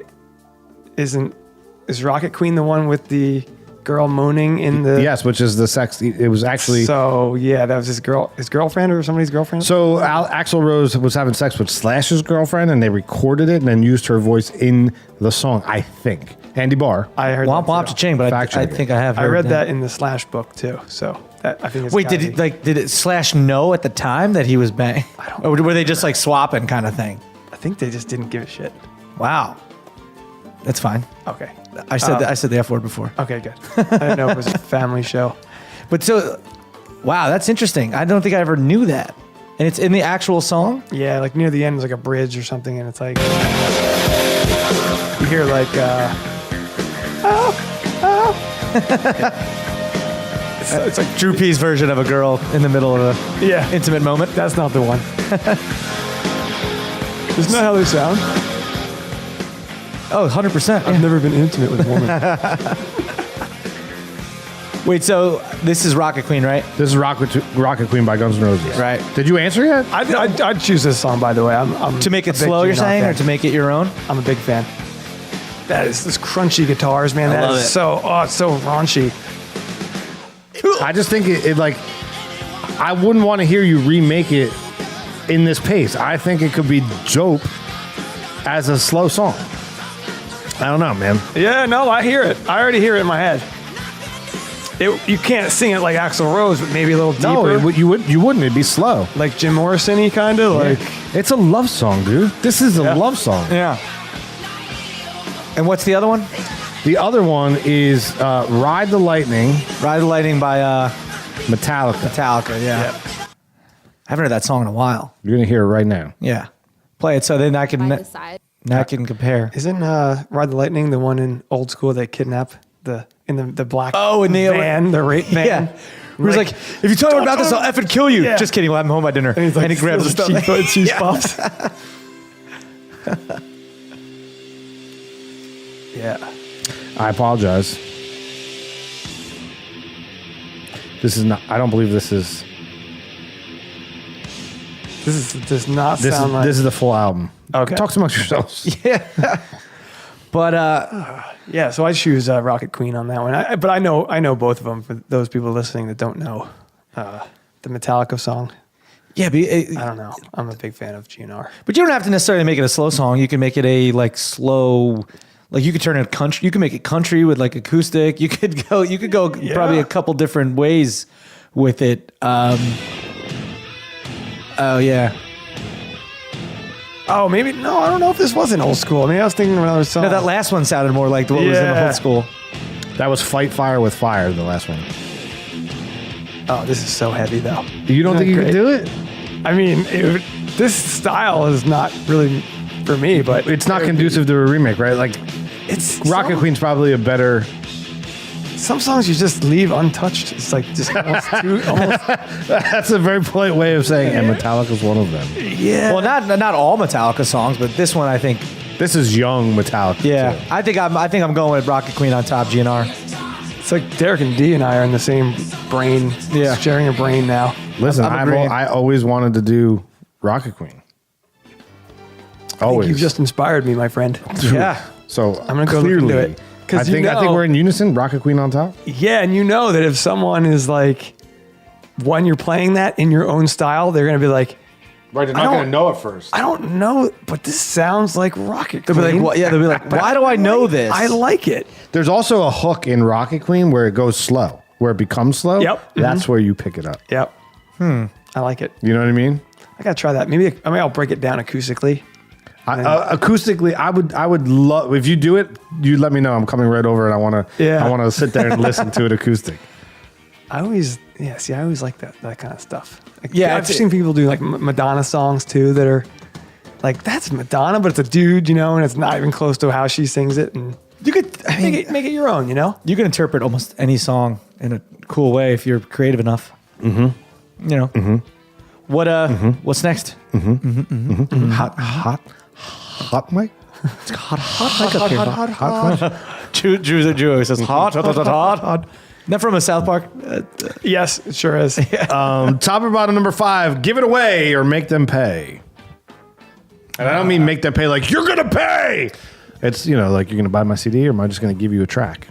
[SPEAKER 1] is Rocket Queen the one with the girl moaning in the?
[SPEAKER 4] Yes, which is the sex. It was actually.
[SPEAKER 1] So yeah, that was his girlfriend or somebody's girlfriend.
[SPEAKER 4] So Axl Rose was having sex with Slash's girlfriend, and they recorded it and then used her voice in the song. I think Andy Barr.
[SPEAKER 1] I heard
[SPEAKER 5] Womp
[SPEAKER 1] that
[SPEAKER 5] womp
[SPEAKER 1] too.
[SPEAKER 5] cha-ching, but I
[SPEAKER 4] Fact check it.
[SPEAKER 5] think I have.
[SPEAKER 1] I
[SPEAKER 5] heard
[SPEAKER 1] read that in the Slash book too. So that, I think it's
[SPEAKER 5] Wait,
[SPEAKER 1] gotta
[SPEAKER 5] did
[SPEAKER 1] be-
[SPEAKER 5] did it Slash know at the time that he was bang? Or were they just like swapping kind of thing?
[SPEAKER 1] I think they just didn't give a shit.
[SPEAKER 5] Wow, that's fine.
[SPEAKER 1] Okay.
[SPEAKER 5] I said the F word before.
[SPEAKER 1] Okay, good. I didn't know it was a family show.
[SPEAKER 5] But so, wow, that's interesting. I don't think I ever knew that. And it's in the actual song?
[SPEAKER 1] Yeah, like near the end is like a bridge or something, and it's like you hear like it's like
[SPEAKER 5] Drew P's version of a girl in the middle of a
[SPEAKER 1] yeah.
[SPEAKER 5] intimate moment.
[SPEAKER 1] That's not the one. Isn't that how they sound?
[SPEAKER 5] Oh, 100%.
[SPEAKER 1] I've never been intimate with a woman.
[SPEAKER 5] Wait, so this is Rocket Queen, right?
[SPEAKER 4] This is Rocket Queen by Guns N' Roses.
[SPEAKER 5] Right.
[SPEAKER 4] Did you answer yet?
[SPEAKER 1] I'd choose this song, by the way. I'm
[SPEAKER 5] To make it
[SPEAKER 1] a big
[SPEAKER 5] slow, you're
[SPEAKER 1] GNR
[SPEAKER 5] saying,
[SPEAKER 1] fan.
[SPEAKER 5] or to make it your own?
[SPEAKER 1] I'm a big fan. That is this crunchy guitars, man. That
[SPEAKER 5] love
[SPEAKER 1] is
[SPEAKER 5] it.
[SPEAKER 1] it's so raunchy.
[SPEAKER 4] I just think it like I wouldn't want to hear you remake it in this pace. I think it could be dope as a slow song. I don't know, man.
[SPEAKER 1] Yeah, no, I hear it. I already hear it in my head. You can't sing it like Axl Rose, but maybe a little deeper.
[SPEAKER 4] No, you wouldn't. It'd be slow.
[SPEAKER 1] Like Jim Morrison-y kind of. Like
[SPEAKER 4] It's a love song, dude. This is a
[SPEAKER 1] Yeah.
[SPEAKER 4] love song.
[SPEAKER 5] Yeah. And what's the other one?
[SPEAKER 4] The other one is Ride the Lightning,
[SPEAKER 5] Ride the Lightning by
[SPEAKER 4] Metallica.
[SPEAKER 5] Metallica, yeah. I haven't heard that song in a while.
[SPEAKER 4] You're going to hear it right now.
[SPEAKER 5] Yeah. Play it so then I
[SPEAKER 8] by
[SPEAKER 5] can
[SPEAKER 8] the side.
[SPEAKER 5] compare.
[SPEAKER 1] isn't Ride the Lightning the one in Old School they kidnap in the black
[SPEAKER 5] In the
[SPEAKER 1] van, the rape van?
[SPEAKER 5] Yeah. He was like, if you tell me about this, I'll effing kill you.
[SPEAKER 1] Yeah.
[SPEAKER 5] Just kidding. Well, I'm home by dinner.
[SPEAKER 1] And he's like,
[SPEAKER 5] he grabs the stuff.
[SPEAKER 1] cheese puffs. Yeah.
[SPEAKER 4] I apologize. This is not. I don't believe this is.
[SPEAKER 1] Does not sound like.
[SPEAKER 4] This is the full album.
[SPEAKER 1] Okay.
[SPEAKER 4] Talk amongst yourselves.
[SPEAKER 5] But
[SPEAKER 1] Yeah, so I choose Rocket Queen on that one. But I know both of them for those people listening that don't know. the Metallica song.
[SPEAKER 5] Yeah,
[SPEAKER 1] I don't know. I'm a big fan of GNR.
[SPEAKER 5] but you don't have to necessarily make it a slow song. You can make it a like slow, like you could turn it country. You can make it country with like acoustic. You could go probably a couple different ways with it. Oh yeah.
[SPEAKER 1] Oh, maybe no. I don't know if this wasn't old school. Maybe I was thinking of another song.
[SPEAKER 5] No, that last one sounded more like what was in the
[SPEAKER 1] Yeah.
[SPEAKER 5] old school.
[SPEAKER 4] That was Fight Fire with Fire, the last one.
[SPEAKER 1] Oh, this is so heavy though.
[SPEAKER 4] You don't
[SPEAKER 1] Isn't
[SPEAKER 4] think you
[SPEAKER 1] that
[SPEAKER 4] can
[SPEAKER 1] great?
[SPEAKER 4] do it?
[SPEAKER 1] I mean, this style is not really for me, but
[SPEAKER 4] It's not conducive to a remake, right? Like,
[SPEAKER 1] It's
[SPEAKER 4] Rocket Queen's probably a better.
[SPEAKER 1] Some songs you just leave untouched. It's like just almost too. Almost,
[SPEAKER 4] That's a very polite way of saying, and Metallica's one of them.
[SPEAKER 1] yeah.
[SPEAKER 5] Well, not all Metallica songs, but this one I think.
[SPEAKER 4] This is young Metallica.
[SPEAKER 5] Yeah,
[SPEAKER 4] too.
[SPEAKER 5] I think I'm going with Rocket Queen on top. GNR.
[SPEAKER 1] It's like Derek and D and I are in the same brain.
[SPEAKER 5] Yeah.
[SPEAKER 1] Sharing a brain now.
[SPEAKER 4] Listen,
[SPEAKER 5] I'm agreeing.
[SPEAKER 4] I always wanted to do Rocket Queen.
[SPEAKER 1] I think
[SPEAKER 4] Always.
[SPEAKER 1] you've just inspired me, my friend.
[SPEAKER 5] Yeah.
[SPEAKER 4] So
[SPEAKER 1] I'm gonna go look
[SPEAKER 4] clearly,
[SPEAKER 1] into it. 'Cause
[SPEAKER 4] I think
[SPEAKER 1] you know-
[SPEAKER 4] we're in unison. Rocket Queen on top.
[SPEAKER 1] Yeah, and you know that if someone is like, when you're playing that in your own style, they're gonna be like,
[SPEAKER 4] Right, they're
[SPEAKER 1] not gonna
[SPEAKER 4] know it first.
[SPEAKER 1] I don't know, but this sounds like Rocket
[SPEAKER 5] They'll
[SPEAKER 1] Queen.
[SPEAKER 5] be like, what? Yeah, they'll be like, why do I know this?
[SPEAKER 1] I like it.
[SPEAKER 4] There's also a hook in Rocket Queen where it goes slow, where it becomes slow.
[SPEAKER 1] Yep.
[SPEAKER 4] That's where you pick it up.
[SPEAKER 1] Yep. I like it.
[SPEAKER 4] You know what I mean?
[SPEAKER 1] I gotta try that. Maybe I'll break it down acoustically.
[SPEAKER 4] Acoustically, I would love if you do it. You let me know. I'm coming right over, and I want to sit there and listen to it acoustic.
[SPEAKER 1] I always like that kind of stuff. Like,
[SPEAKER 5] Yeah,
[SPEAKER 1] I've seen people do like Madonna songs too that are like, that's Madonna, but it's a dude, you know, and it's not even close to how she sings it. And
[SPEAKER 5] You could
[SPEAKER 1] make it your own, you know?
[SPEAKER 5] you can interpret almost any song in a cool way if you're creative enough. Mm-hmm. You know. Mm-hmm. What's next?
[SPEAKER 4] Hot mic.
[SPEAKER 5] It's hot mic up here. Hot mic. Drew says hot. Not from a South Park.
[SPEAKER 1] Yes, it sure is.
[SPEAKER 4] Top or bottom number 5. Give it away or make them pay. And I don't mean make them pay like you're gonna pay. It's like you're gonna buy my CD or am I just gonna give you a track?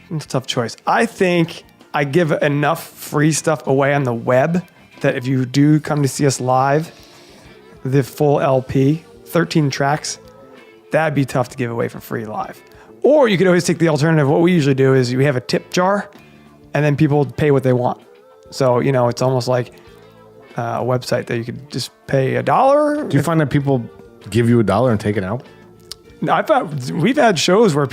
[SPEAKER 1] It's a tough choice. I think I give enough free stuff away on the web that if you do come to see us live, the full LP, 13 tracks, that'd be tough to give away for free live. Or you could always take the alternative. What we usually do is we have a tip jar and then people pay what they want. So, it's almost like a website that you could just pay $1.
[SPEAKER 4] Do you find that people give you $1 and take it out?
[SPEAKER 1] We've had shows where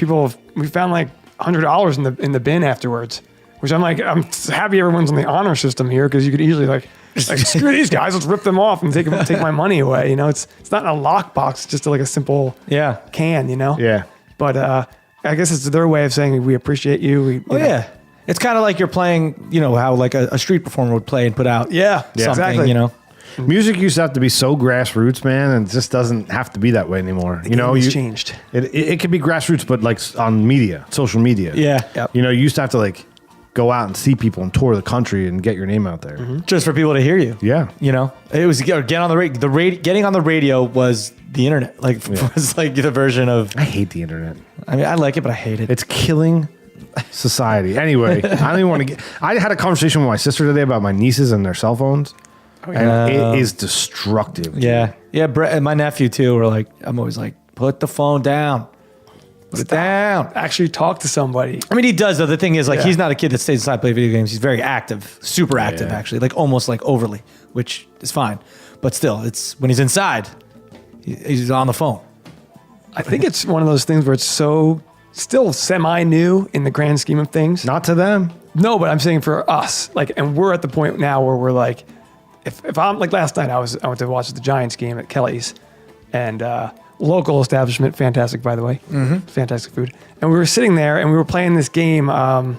[SPEAKER 1] we found like $100 in the bin afterwards, which I'm happy everyone's on the honor system here because you could easily like screw these guys, let's rip them off and take my money away. It's not in a lockbox, it's just like a simple can,
[SPEAKER 4] Yeah.
[SPEAKER 1] But I guess it's their way of saying we appreciate you.
[SPEAKER 5] Yeah. It's kind of like you're playing, how like a street performer would play and put out
[SPEAKER 1] Yeah,
[SPEAKER 5] something,
[SPEAKER 1] exactly.
[SPEAKER 4] Music used to have to be so grassroots, man, and it just doesn't have to be that way anymore.
[SPEAKER 1] It's changed.
[SPEAKER 4] It can be grassroots, but like on media, social media.
[SPEAKER 5] Yeah.
[SPEAKER 1] Yep.
[SPEAKER 4] You used to have to like go out and see people and tour the country and get your name out there.
[SPEAKER 5] Just for people to hear you.
[SPEAKER 4] Yeah.
[SPEAKER 5] It was get on the radio. Getting on the radio was the internet. Was like the version of.
[SPEAKER 4] I hate the internet.
[SPEAKER 5] I mean, I like it, but I hate it.
[SPEAKER 4] It's killing society. Anyway, I don't even want to I had a conversation with my sister today about my nieces and their cell phones. And it is destructive.
[SPEAKER 5] Yeah. Yeah. Brett and my nephew too were like, I'm always like, put the phone down. Put it down.
[SPEAKER 1] Actually talk to somebody.
[SPEAKER 5] I mean, he does though. The thing is, like,
[SPEAKER 1] Yeah.
[SPEAKER 5] he's not a kid that stays inside play video games. He's very active, super active,
[SPEAKER 4] Yeah.
[SPEAKER 5] actually, like almost like overly, which is fine. But still, it's when he's inside, he's on the phone.
[SPEAKER 1] I think it's one of those things where it's so still semi-new in the grand scheme of things.
[SPEAKER 4] Not to them.
[SPEAKER 1] No, but I'm saying for us, and we're at the point now where we're like, if I'm like last night, I went to watch the Giants game at Kelly's, and local establishment, fantastic by the way, fantastic food. And we were sitting there and we were playing this game, and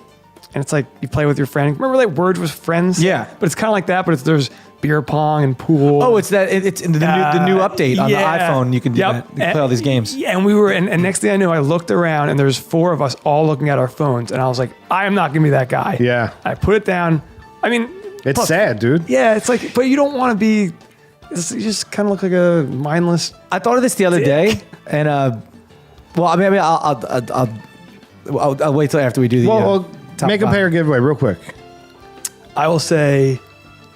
[SPEAKER 1] it's like you play with your friend. Remember like Words with Friends?
[SPEAKER 5] Yeah.
[SPEAKER 1] But it's kind of like that, but there's beer pong and pool.
[SPEAKER 5] Oh, it's that. It's in the new update on the iPhone. You can do that. You can play all these games.
[SPEAKER 1] Yeah, and we were, and next thing I knew, I looked around and there's 4 of us all looking at our phones, and I was like, I am not gonna be that guy.
[SPEAKER 4] Yeah.
[SPEAKER 1] I put it down. I mean,
[SPEAKER 4] It's
[SPEAKER 1] plus-
[SPEAKER 4] sad, dude.
[SPEAKER 1] Yeah, it's like, but you don't want to be. You just kind of look like a mindless.
[SPEAKER 5] I thought of this the other day, and well, I mean, I'll wait till after we do the. top
[SPEAKER 4] Make a
[SPEAKER 5] five.
[SPEAKER 4] pair giveaway real quick
[SPEAKER 1] I will say,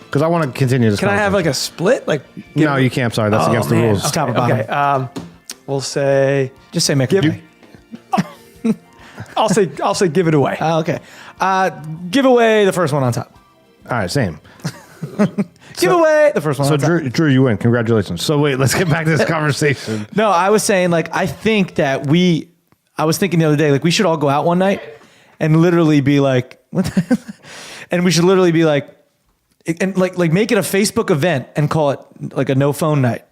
[SPEAKER 4] because I want to continue this.
[SPEAKER 1] can I have like a split? Like,
[SPEAKER 4] No, you can't. Sorry, that's against the
[SPEAKER 1] man.
[SPEAKER 4] rules.
[SPEAKER 5] It's top or bottom.
[SPEAKER 1] Okay. We'll say.
[SPEAKER 5] Just say make
[SPEAKER 1] Give-
[SPEAKER 5] a pay.
[SPEAKER 1] I'll say give it away.
[SPEAKER 5] Okay. Give away the first one on top.
[SPEAKER 4] All right, same.
[SPEAKER 5] Give away the first one
[SPEAKER 4] So
[SPEAKER 5] on top.
[SPEAKER 4] Drew, you win. Congratulations. So wait, let's get back to this conversation.
[SPEAKER 5] No, I was saying like I think that I was thinking the other day like we should all go out one night and literally be like what the and we should literally be like and like make it a Facebook event and call it like a no phone night.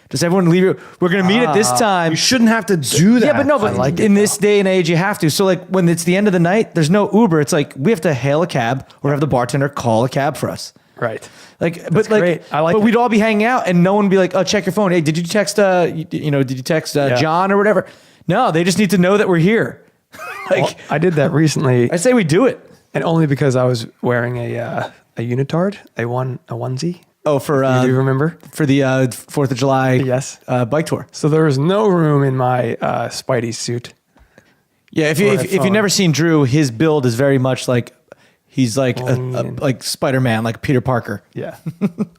[SPEAKER 5] Does everyone leave your we're gonna meet at this time.
[SPEAKER 4] You shouldn't have to do that.
[SPEAKER 5] Yeah, but no, but in this day and age, you have to. So, like, when it's the end of the night, there's no Uber. It's like we have to hail a cab or have the bartender call a cab for us.
[SPEAKER 1] Right.
[SPEAKER 5] Like, but like,
[SPEAKER 1] great. I like
[SPEAKER 5] but
[SPEAKER 1] it.
[SPEAKER 5] we'd all be hanging out, and no one would be like, "Oh, check your phone. Hey, did you text? Did you text John or whatever?" No, they just need to know that we're here.
[SPEAKER 1] Well, I did that recently,
[SPEAKER 5] I say we do it.
[SPEAKER 1] and only because I was wearing a unitard. A onesie.
[SPEAKER 5] Oh, for
[SPEAKER 1] Do you remember?
[SPEAKER 5] for the 4th of July
[SPEAKER 1] Yes.
[SPEAKER 5] bike tour.
[SPEAKER 1] So there was no room in my Spidey suit.
[SPEAKER 5] Yeah, if
[SPEAKER 1] For a
[SPEAKER 5] you've
[SPEAKER 1] phone.
[SPEAKER 5] never seen Drew, his build is very much like he's like
[SPEAKER 1] Long
[SPEAKER 5] like Spider-Man, like Peter Parker.
[SPEAKER 1] Yeah,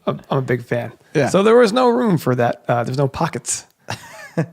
[SPEAKER 1] I'm a big fan.
[SPEAKER 5] Yeah.
[SPEAKER 1] So there was no room for that. There's no pockets. I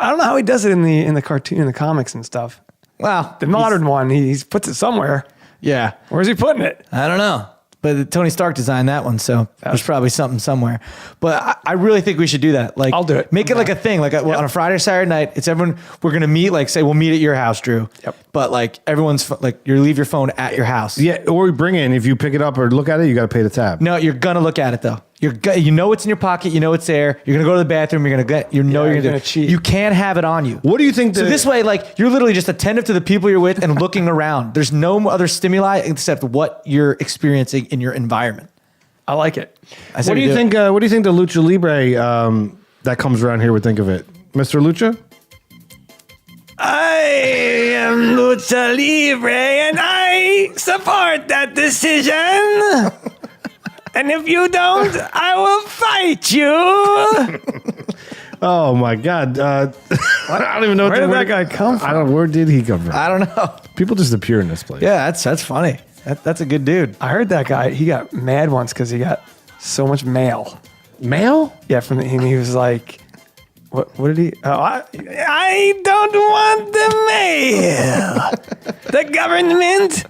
[SPEAKER 1] don't know how he does it in the cartoon, in the comics and stuff.
[SPEAKER 5] Wow,
[SPEAKER 1] The modern one, he puts it somewhere.
[SPEAKER 5] yeah.
[SPEAKER 1] Where's he putting it?
[SPEAKER 5] I don't know. But Tony Stark designed that one, so there's probably something somewhere. But I really think we should do that. Like,
[SPEAKER 1] I'll do it.
[SPEAKER 5] Make it like a thing. Like on a Friday or Saturday night, it's everyone. We're gonna meet. Like, say we'll meet at your house, Drew.
[SPEAKER 1] Yep.
[SPEAKER 5] But like everyone's like, you leave your phone at your house.
[SPEAKER 4] Yeah, or we bring in. If you pick it up or look at it, you got to pay the tab.
[SPEAKER 5] No, you're gonna look at it though. You know it's in your pocket. You know it's there. You're gonna go to the bathroom. You're gonna get. You're
[SPEAKER 1] you're
[SPEAKER 5] gonna
[SPEAKER 1] gonna cheat.
[SPEAKER 5] You can't have it on you.
[SPEAKER 4] What do you think?
[SPEAKER 5] So this way, like you're literally just attentive to the people you're with and looking around. There's no other stimuli except what you're experiencing in your environment.
[SPEAKER 1] I like it.
[SPEAKER 5] I say
[SPEAKER 4] What do
[SPEAKER 5] we
[SPEAKER 4] you
[SPEAKER 5] it.
[SPEAKER 4] think? What do you think the Lucha Libre that comes around here would think of it, Mr. Lucha?
[SPEAKER 1] I am Lucha Libre and I support that decision. And if you don't, I will fight you.
[SPEAKER 4] Oh my God! I don't even know.
[SPEAKER 1] Where did that guy come from?
[SPEAKER 4] I don't. Where did he come from?
[SPEAKER 5] I don't know.
[SPEAKER 4] People just appear in this place.
[SPEAKER 5] Yeah, that's funny. That's a good dude.
[SPEAKER 1] I heard that guy, he got mad once because he got so much mail.
[SPEAKER 4] Mail?
[SPEAKER 1] Yeah, and he was like, what did he? Oh, I don't want the mail. The government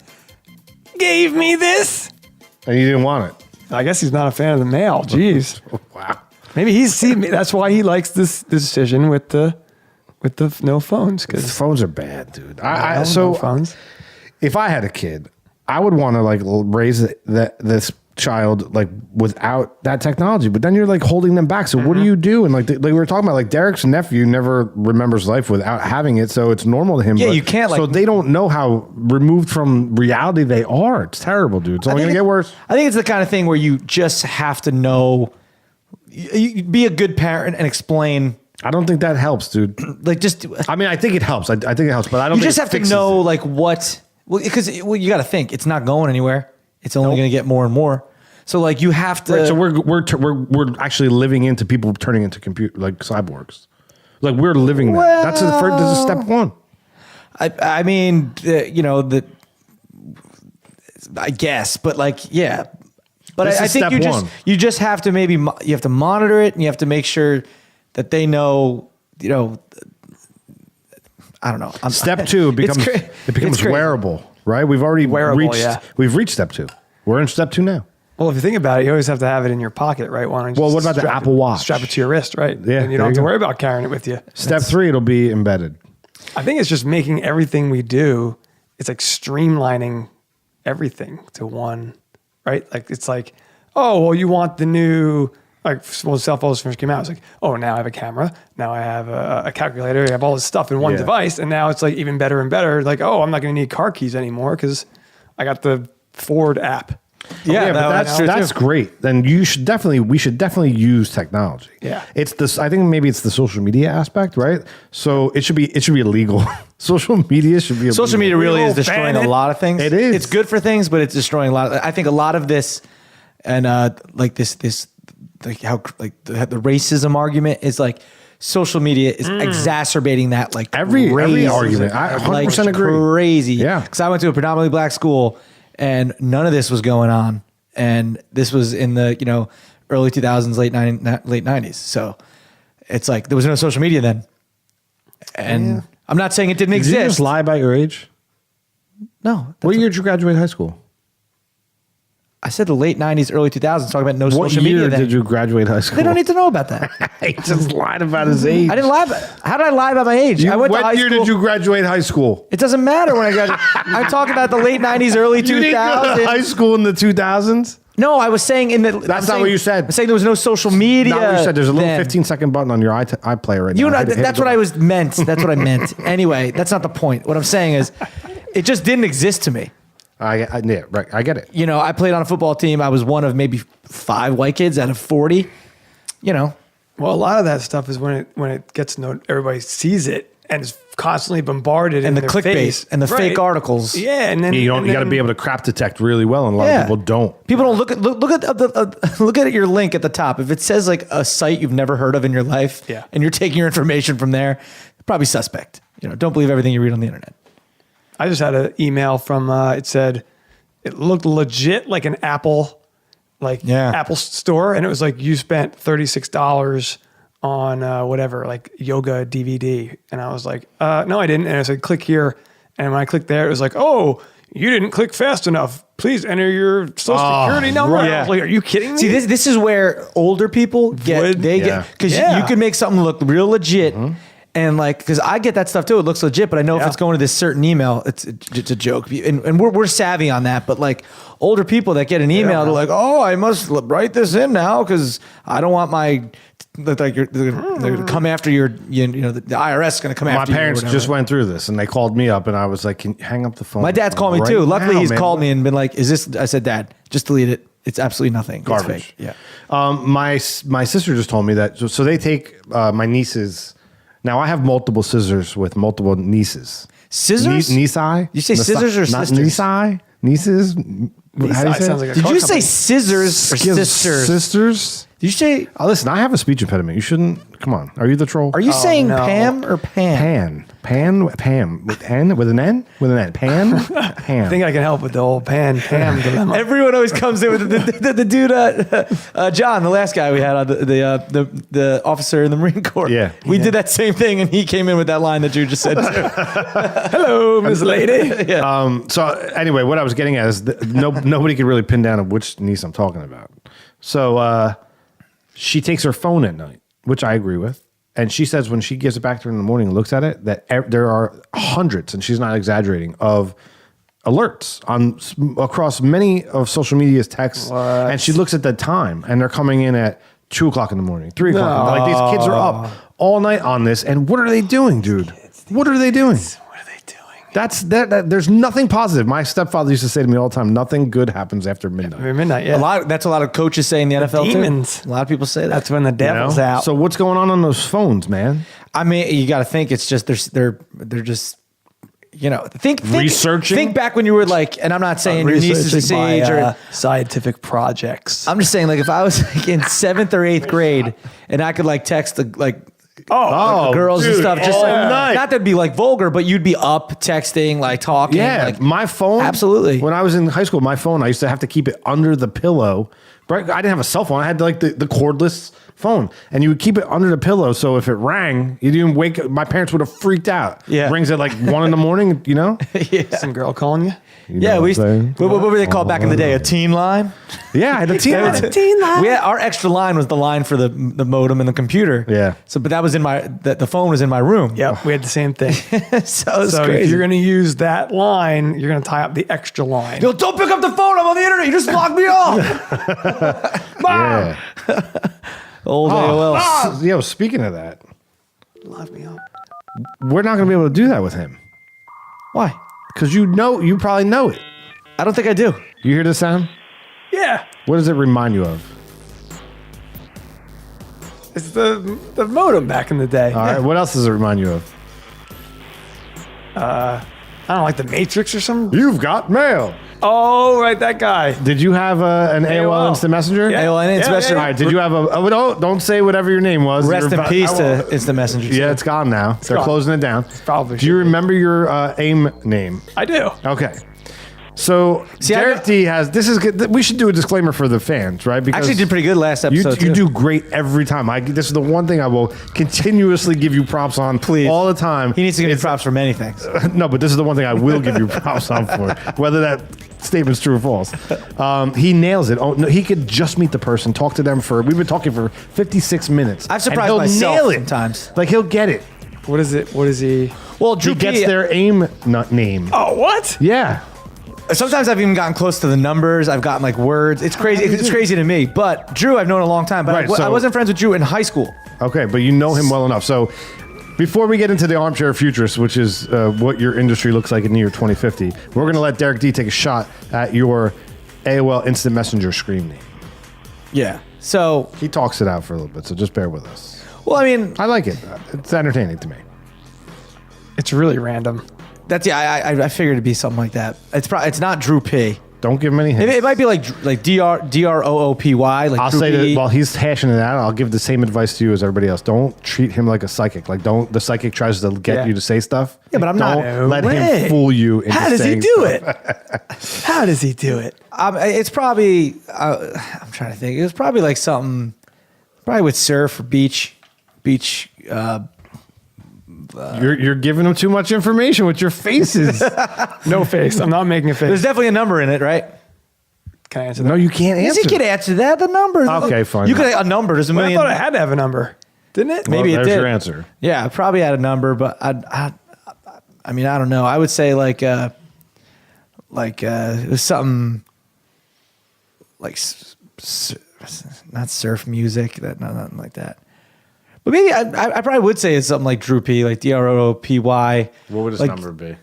[SPEAKER 1] gave me this.
[SPEAKER 4] And you didn't want it.
[SPEAKER 1] I guess he's not a fan of the mail. Jeez.
[SPEAKER 4] Wow.
[SPEAKER 1] Maybe that's why he likes this decision with the no phones.
[SPEAKER 4] The
[SPEAKER 1] Because
[SPEAKER 4] phones are bad, dude.
[SPEAKER 1] no phones.
[SPEAKER 4] If I had a kid, I would want to like raise this child like without that technology. But then you're like holding them back. So what do you do? And like we were talking about, like Derek's nephew never remembers life without having it, so it's normal to him.
[SPEAKER 5] Yeah,
[SPEAKER 4] but-
[SPEAKER 5] you can't, like-
[SPEAKER 4] So they don't know how removed from reality they are. It's terrible, dude. It's only gonna get worse.
[SPEAKER 5] I think it's the kind of thing where you just have to know. You be a good parent and explain.
[SPEAKER 4] I don't think that helps, dude.
[SPEAKER 5] Like just
[SPEAKER 4] I mean, I think it helps. I think it helps, but I don't.
[SPEAKER 5] you
[SPEAKER 4] think
[SPEAKER 5] just
[SPEAKER 4] it
[SPEAKER 5] have to
[SPEAKER 4] fixes
[SPEAKER 5] know
[SPEAKER 4] it.
[SPEAKER 5] like what. Well, because you got to think it's not going anywhere. It's only going to get more and more. So like you have to.
[SPEAKER 4] Right, so we're actually living into people turning into computer like cyborgs. Like we're living that.
[SPEAKER 5] Well-
[SPEAKER 4] That's this is step one.
[SPEAKER 5] I mean, I guess, but like, yeah. But
[SPEAKER 4] This
[SPEAKER 5] I
[SPEAKER 4] is
[SPEAKER 5] think
[SPEAKER 4] step one.
[SPEAKER 5] you just have to maybe you have to monitor it and you have to make sure that they know, I don't know.
[SPEAKER 4] Step two becomes
[SPEAKER 5] cra-
[SPEAKER 4] it becomes
[SPEAKER 5] it's crazy.
[SPEAKER 4] wearable, right? We've already
[SPEAKER 1] Wearable,
[SPEAKER 4] reached
[SPEAKER 1] yeah.
[SPEAKER 4] we've reached step two. We're in step two now.
[SPEAKER 1] Well, if you think about it, you always have to have it in your pocket, right? Why don't you
[SPEAKER 4] Well,
[SPEAKER 1] just
[SPEAKER 4] what about the
[SPEAKER 1] strap
[SPEAKER 4] Apple
[SPEAKER 1] it-
[SPEAKER 4] Watch?
[SPEAKER 1] Strap it to your wrist, right?
[SPEAKER 4] Yeah,
[SPEAKER 1] And you
[SPEAKER 4] there
[SPEAKER 1] don't have
[SPEAKER 4] you
[SPEAKER 1] to
[SPEAKER 4] go.
[SPEAKER 1] worry about carrying it with you.
[SPEAKER 4] Step three, it'll be embedded.
[SPEAKER 1] I think it's just making everything we do, it's like streamlining everything to one, right? Like, it's like, oh, well, you want the new, like, well, cell phones first came out. It's like, oh, now I have a camera. Now I have a calculator. I have all this stuff in one
[SPEAKER 4] Yeah.
[SPEAKER 1] device. And now it's like even better and better. Like, oh, I'm not going to need car keys anymore because I got the Ford app.
[SPEAKER 5] Yeah,
[SPEAKER 4] but that's great. Then we should definitely use technology.
[SPEAKER 1] Yeah.
[SPEAKER 4] It's this. I think maybe it's the social media aspect, right? So it should be illegal. Social media should be.
[SPEAKER 5] Social media really is
[SPEAKER 1] will
[SPEAKER 5] destroying
[SPEAKER 1] ban
[SPEAKER 5] a
[SPEAKER 1] it.
[SPEAKER 5] lot of things.
[SPEAKER 4] It is.
[SPEAKER 5] It's good for things, but it's destroying a lot. I think a lot of this, and like this, like how like the racism argument is like social media is exacerbating that like
[SPEAKER 4] Every
[SPEAKER 5] crazy.
[SPEAKER 4] argument. I 100%
[SPEAKER 5] like,
[SPEAKER 4] agree.
[SPEAKER 5] Crazy.
[SPEAKER 4] Yeah.
[SPEAKER 5] Because I went to a predominantly black school and none of this was going on. And this was in the, early 2000s, late 90s. So it's like there was no social media then. And I'm not saying it didn't
[SPEAKER 4] Did
[SPEAKER 5] exist.
[SPEAKER 4] you just lie about your age?
[SPEAKER 5] No.
[SPEAKER 4] What year did you graduate high school?
[SPEAKER 5] I said the late 90s, early 2000s, talking about no
[SPEAKER 4] What
[SPEAKER 5] social
[SPEAKER 4] year
[SPEAKER 5] media then.
[SPEAKER 4] did you graduate high school?
[SPEAKER 5] They don't need to know about that.
[SPEAKER 4] He just lied about his age.
[SPEAKER 5] I didn't lie about How did I lie about my age? I went to high
[SPEAKER 4] What year
[SPEAKER 5] school.
[SPEAKER 4] did you graduate high school?
[SPEAKER 5] It doesn't matter when I graduated. I'm talking about the late 90s, early 2000s.
[SPEAKER 4] You didn't go to high school in the 2000s?
[SPEAKER 5] No, I was saying in the.
[SPEAKER 4] That's not what you said.
[SPEAKER 5] I'm saying there was no social media.
[SPEAKER 4] Not what you said. There's a little
[SPEAKER 5] then.
[SPEAKER 4] 15-second button on your iPlayer right now.
[SPEAKER 5] You know,
[SPEAKER 4] Hit it,
[SPEAKER 5] that's
[SPEAKER 4] hit
[SPEAKER 5] what
[SPEAKER 4] it.
[SPEAKER 5] I was meant. That's what I meant. Anyway, that's not the point. What I'm saying is, it just didn't exist to me.
[SPEAKER 4] Yeah, right. I get it.
[SPEAKER 5] I played on a football team. I was one of maybe 5 white kids out of 40.
[SPEAKER 1] Well, a lot of that stuff is when it gets known, everybody sees it and is constantly bombarded
[SPEAKER 5] and
[SPEAKER 1] in
[SPEAKER 5] the
[SPEAKER 1] their face.
[SPEAKER 5] clickbait and the fake articles.
[SPEAKER 1] Yeah, and then
[SPEAKER 4] You
[SPEAKER 1] and
[SPEAKER 4] got to
[SPEAKER 1] then-
[SPEAKER 4] be able to crap detect really well, and a lot of people don't.
[SPEAKER 5] People don't look at your link at the top. If it says like a site you've never heard of in your life, and you're taking your information from there, probably suspect. Don't believe everything you read on the internet.
[SPEAKER 1] I just had an email from it said it looked legit like an Apple Apple store, and it was like you spent $36 on whatever, like yoga DVD, and I was like, no, I didn't. And I said, click here, and when I clicked there, it was like, oh, you didn't click fast enough. Please enter your social security number.
[SPEAKER 5] right.
[SPEAKER 1] I was like, are you kidding me?
[SPEAKER 5] See, this is where older people get because you could make something look real legit. And because I get that stuff too, it looks legit, but I know if it's going to this certain email, it's a joke. And we're savvy on that, but older people that get an email, they're like, oh, I must write this in now because I don't want they're gonna come after the IRS is going to come
[SPEAKER 4] My
[SPEAKER 5] after you.
[SPEAKER 4] parents just went through this, and they called me up, and I was like, can you hang up the phone?
[SPEAKER 5] My dad's called me
[SPEAKER 4] right
[SPEAKER 5] too. Luckily,
[SPEAKER 4] now,
[SPEAKER 5] he's
[SPEAKER 4] man?
[SPEAKER 5] called me and been like, is this? I said, Dad, just delete it. It's absolutely nothing.
[SPEAKER 4] Garbage.
[SPEAKER 5] It's fake. Yeah.
[SPEAKER 4] My sister just told me that. So they take my nieces. Now I have multiple scissors with multiple nieces.
[SPEAKER 5] Scissors?
[SPEAKER 4] Niece-I?
[SPEAKER 5] You say scissors or
[SPEAKER 4] Not
[SPEAKER 5] sisters?
[SPEAKER 4] Niece-I? Nieces? How do you say
[SPEAKER 1] sounds
[SPEAKER 4] it?
[SPEAKER 1] like a
[SPEAKER 5] Did
[SPEAKER 1] car
[SPEAKER 5] you say
[SPEAKER 1] company.
[SPEAKER 5] scissors or sisters?
[SPEAKER 4] Sisters?
[SPEAKER 5] Did you say?
[SPEAKER 4] Oh, listen, I have a speech impediment. You shouldn't. Come on. Are you the troll?
[SPEAKER 5] Are you saying
[SPEAKER 1] no.
[SPEAKER 5] Pam or Pan?
[SPEAKER 4] Pam with N? With an N? With an N. Pam?
[SPEAKER 1] I think I can help with the whole Pam dilemma.
[SPEAKER 5] Everyone always comes in with the dude, John, the last guy we had on the officer in the Marine Corps.
[SPEAKER 4] Yeah.
[SPEAKER 5] We did that same thing, and he came in with that line that you just said too.
[SPEAKER 1] Hello, Miss Lady.
[SPEAKER 4] So anyway, what I was getting at is nobody could really pin down which niece I'm talking about. So she takes her phone at night, which I agree with. And she says when she gives it back to her in the morning and looks at it, that there are hundreds, and she's not exaggerating, of alerts across many of social media's texts. And she looks at the time, and they're coming in at 2 o'clock in the morning, 3 o'clock. Like these kids are up all night on this. And what are they doing, dude? What are they doing?
[SPEAKER 1] What are they doing?
[SPEAKER 4] There's nothing positive. My stepfather used to say to me all the time, nothing good happens after midnight.
[SPEAKER 1] Midnight, yeah.
[SPEAKER 5] That's a lot of coaches say in the NFL
[SPEAKER 1] demons.
[SPEAKER 5] too. A lot of people say that.
[SPEAKER 1] That's when the
[SPEAKER 4] You know?
[SPEAKER 1] devil's out.
[SPEAKER 4] So what's going on those phones, man?
[SPEAKER 5] I mean, you got to think it's just they're just think
[SPEAKER 4] Researching?
[SPEAKER 5] Think back when you were and I'm not saying your niece is this
[SPEAKER 1] Researching
[SPEAKER 5] age
[SPEAKER 1] my,
[SPEAKER 5] or
[SPEAKER 1] scientific projects.
[SPEAKER 5] I'm just saying if I was in 7th or 8th grade and I could text the girls and
[SPEAKER 4] dude,
[SPEAKER 5] stuff, just
[SPEAKER 4] all night.
[SPEAKER 5] not that'd be vulgar, but you'd be up texting, talking.
[SPEAKER 4] Yeah, my phone.
[SPEAKER 5] Absolutely.
[SPEAKER 4] When I was in high school, my phone, I used to have to keep it under the pillow. Right? I didn't have a cell phone. I had the cordless phone, and you would keep it under the pillow. So if it rang, you didn't wake up. My parents would have freaked out.
[SPEAKER 5] Yeah.
[SPEAKER 4] It rings at 1 in the morning.
[SPEAKER 1] Some girl calling you?
[SPEAKER 5] Yeah, we used what were they called back in the day? A teen line?
[SPEAKER 4] Yeah, I had a teen line.
[SPEAKER 5] We had, our extra line was the line for the modem and the computer.
[SPEAKER 4] Yeah.
[SPEAKER 5] So, but that was the phone was in my room.
[SPEAKER 1] Yep, we had the same thing.
[SPEAKER 5] So it's
[SPEAKER 1] So
[SPEAKER 5] crazy.
[SPEAKER 1] if you're going to use that line, you're going to tie up the extra line.
[SPEAKER 5] Yo, don't pick up the phone. I'm on the internet. You just blocked me off.
[SPEAKER 4] Yeah.
[SPEAKER 5] Old AOL.
[SPEAKER 4] Speaking of that,
[SPEAKER 1] Lock me up.
[SPEAKER 4] we're not going to be able to do that with him
[SPEAKER 5] Why?
[SPEAKER 4] because you probably know it.
[SPEAKER 5] I don't think I do.
[SPEAKER 4] You hear this sound?
[SPEAKER 1] Yeah,
[SPEAKER 4] What does it remind you of?
[SPEAKER 1] it's the modem back in the day.
[SPEAKER 4] All right. What else does it remind you of?
[SPEAKER 1] I don't know, like the Matrix or something.
[SPEAKER 4] You've got mail.
[SPEAKER 1] Oh, right, that guy.
[SPEAKER 4] Did you have an AOL Instant Messenger?
[SPEAKER 1] Yeah.
[SPEAKER 5] AOL Instant Messenger.
[SPEAKER 4] All right. Did you have a? Oh, don't say whatever your name was.
[SPEAKER 5] Rest in peace to Instant Messenger.
[SPEAKER 4] Yeah, it's gone now. They're
[SPEAKER 1] gone.
[SPEAKER 4] closing it down.
[SPEAKER 1] Probably
[SPEAKER 4] Do you
[SPEAKER 1] should be.
[SPEAKER 4] remember your AIM name?
[SPEAKER 1] I do.
[SPEAKER 4] Okay. So
[SPEAKER 5] See, I
[SPEAKER 4] Derek
[SPEAKER 5] know-
[SPEAKER 4] D has this is good. We should do a disclaimer for the fans, right? Because
[SPEAKER 5] Actually did pretty good last
[SPEAKER 4] you,
[SPEAKER 5] episode.
[SPEAKER 4] you
[SPEAKER 5] too.
[SPEAKER 4] do great every time. This is the one thing I will continuously give you props on,
[SPEAKER 5] Please.
[SPEAKER 4] all the time.
[SPEAKER 5] He needs to give me props for many things.
[SPEAKER 4] No, but this is the one thing I will give you props on for, whether that statement's true or false. He nails it. Oh, no, he could just meet the person, talk to them for. We've been talking for 56 minutes.
[SPEAKER 5] I've
[SPEAKER 4] and
[SPEAKER 5] surprised
[SPEAKER 4] he'll
[SPEAKER 5] myself
[SPEAKER 4] nail it.
[SPEAKER 5] sometimes.
[SPEAKER 4] Like he'll get it.
[SPEAKER 1] What is it? What is he?
[SPEAKER 5] Well, Drew
[SPEAKER 4] He gets
[SPEAKER 5] P,
[SPEAKER 4] their AIM name.
[SPEAKER 1] Oh, what?
[SPEAKER 4] Yeah.
[SPEAKER 5] sometimes I've even gotten close to the numbers. I've gotten like words. It's crazy. It's crazy to me. But Drew, I've known a long time. But
[SPEAKER 4] Right,
[SPEAKER 5] I
[SPEAKER 4] so-
[SPEAKER 5] wasn't friends with Drew in high school.
[SPEAKER 4] Okay, but you know him well enough. So before we get into the armchair futurist, which is what your industry looks like in the year 2050, we're going to let Derek D take a shot at your AOL Instant Messenger screen name.
[SPEAKER 5] Yeah. So,
[SPEAKER 4] He talks it out for a little bit, so just bear with us.
[SPEAKER 5] well, I mean,
[SPEAKER 4] I like it. It's entertaining to me.
[SPEAKER 1] It's really random.
[SPEAKER 5] that's I figured it'd be something like that. It's not Drew P.
[SPEAKER 4] Don't give him any hints.
[SPEAKER 5] It might be like DROOPY. Like
[SPEAKER 4] I'll
[SPEAKER 5] Drew
[SPEAKER 4] say
[SPEAKER 5] P.
[SPEAKER 4] that while he's hashing it out, I'll give the same advice to you as everybody else. Don't treat him like a psychic. Like, the psychic tries to get
[SPEAKER 1] Yeah.
[SPEAKER 4] you to say stuff.
[SPEAKER 5] Yeah, but I'm not-
[SPEAKER 4] Don't let
[SPEAKER 1] No way.
[SPEAKER 4] him fool you into
[SPEAKER 1] How does he
[SPEAKER 4] saying
[SPEAKER 1] do
[SPEAKER 4] stuff.
[SPEAKER 1] it? How does he do it?
[SPEAKER 5] It's probably. I'm trying to think. It was probably like something. Probably with surf or beach.
[SPEAKER 4] You're giving him too much information with your faces.
[SPEAKER 1] No face. I'm not making a
[SPEAKER 5] There's
[SPEAKER 1] face.
[SPEAKER 5] definitely a number in it, right?
[SPEAKER 1] Can I answer that?
[SPEAKER 4] No, you can't
[SPEAKER 5] Yes,
[SPEAKER 4] answer.
[SPEAKER 5] you could answer that. The number.
[SPEAKER 4] Okay, fine.
[SPEAKER 5] You could a number. There's a
[SPEAKER 1] Well, I
[SPEAKER 5] million.
[SPEAKER 1] thought it had to have a number, didn't it?
[SPEAKER 5] Maybe it
[SPEAKER 4] there's
[SPEAKER 5] did.
[SPEAKER 4] your answer.
[SPEAKER 5] Yeah, I probably had a number, but I mean, I don't know. I would say like it was something like not surf music, that nothing like that. But maybe I probably would say it's something like Drew P, like DROOPY.
[SPEAKER 4] What would his
[SPEAKER 5] like,
[SPEAKER 4] number be?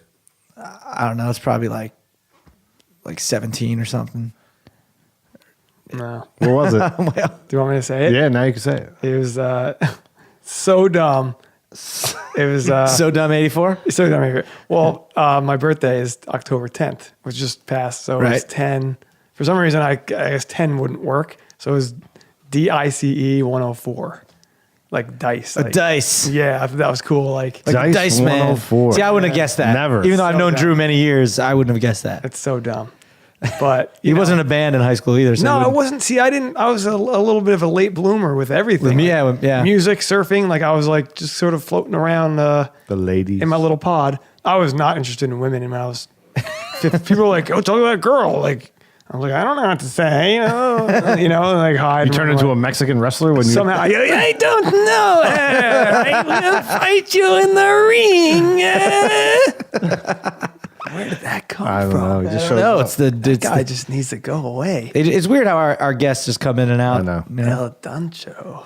[SPEAKER 5] I don't know. It's probably like 17 or something.
[SPEAKER 1] No.
[SPEAKER 4] What was it?
[SPEAKER 5] Well,
[SPEAKER 1] Do you want me to say it?
[SPEAKER 4] Yeah, now you can say it.
[SPEAKER 1] It was so dumb. It was
[SPEAKER 5] so dumb. 84.
[SPEAKER 1] so dumb. Well, my birthday is October 10th, which just passed. So it was
[SPEAKER 5] Right.
[SPEAKER 1] 10. For some reason, I guess 10 wouldn't work. So it was DICE 104. Like dice. Like,
[SPEAKER 5] Dice.
[SPEAKER 1] Yeah, I thought that was cool. Like
[SPEAKER 5] Dice Man.
[SPEAKER 4] 104.
[SPEAKER 5] See, I wouldn't have guessed that.
[SPEAKER 4] Never.
[SPEAKER 5] Even though I've
[SPEAKER 1] So
[SPEAKER 5] known
[SPEAKER 1] dumb.
[SPEAKER 5] Drew many years, I wouldn't have guessed that.
[SPEAKER 1] it's so dumb. But
[SPEAKER 5] He wasn't a band in high school either. So
[SPEAKER 1] No,
[SPEAKER 5] he
[SPEAKER 1] I
[SPEAKER 5] wouldn't-
[SPEAKER 1] wasn't. See, I didn't. I was a little bit of a late bloomer with everything.
[SPEAKER 5] Yeah.
[SPEAKER 1] Music, surfing. Like I was like just sort of floating around
[SPEAKER 4] The ladies.
[SPEAKER 1] in my little pod. I was not interested in women. And when I was, people were like, "Oh, tell me that girl." Like I was like, I don't know what to say. Like hide.
[SPEAKER 4] You turn into a Mexican wrestler when you.
[SPEAKER 1] somehow. I don't know. I will fight you in the ring. Where did that come
[SPEAKER 4] I don't
[SPEAKER 1] from?
[SPEAKER 4] know. He just shows
[SPEAKER 5] No,
[SPEAKER 4] up.
[SPEAKER 5] it's the
[SPEAKER 1] Guy just needs to go away.
[SPEAKER 5] it's weird how our guests just come in and out.
[SPEAKER 4] I know.
[SPEAKER 5] You know?
[SPEAKER 1] El Duncho.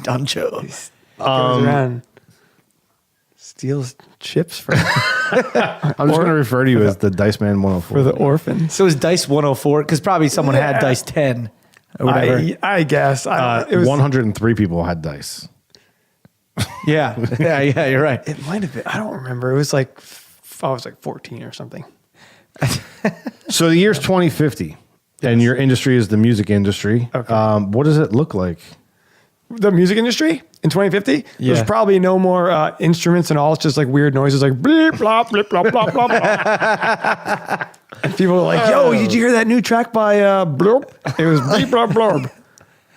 [SPEAKER 5] Doncho.
[SPEAKER 1] Goes around, steals chips for
[SPEAKER 4] I'm just going to refer to you as the Dice Man 104.
[SPEAKER 1] for the orphans.
[SPEAKER 5] So is Dice 104? Because probably someone had Dice 10 or whatever.
[SPEAKER 1] I guess. It was.
[SPEAKER 4] 103 people had dice.
[SPEAKER 5] yeah, you're right.
[SPEAKER 1] It might have been. I don't remember. It was like I was like 14 or something.
[SPEAKER 4] So the year's 2050, and your industry is the music industry.
[SPEAKER 1] Okay.
[SPEAKER 4] What does it look like?
[SPEAKER 1] The music industry in 2050.
[SPEAKER 5] Yeah.
[SPEAKER 1] There's probably no more instruments and all. It's just like weird noises, like bleep, blop, blip, blop, blop, blop, blop. And people are like, "Yo, did you hear that new track by Blurb?" It was bleep, blop, blurb.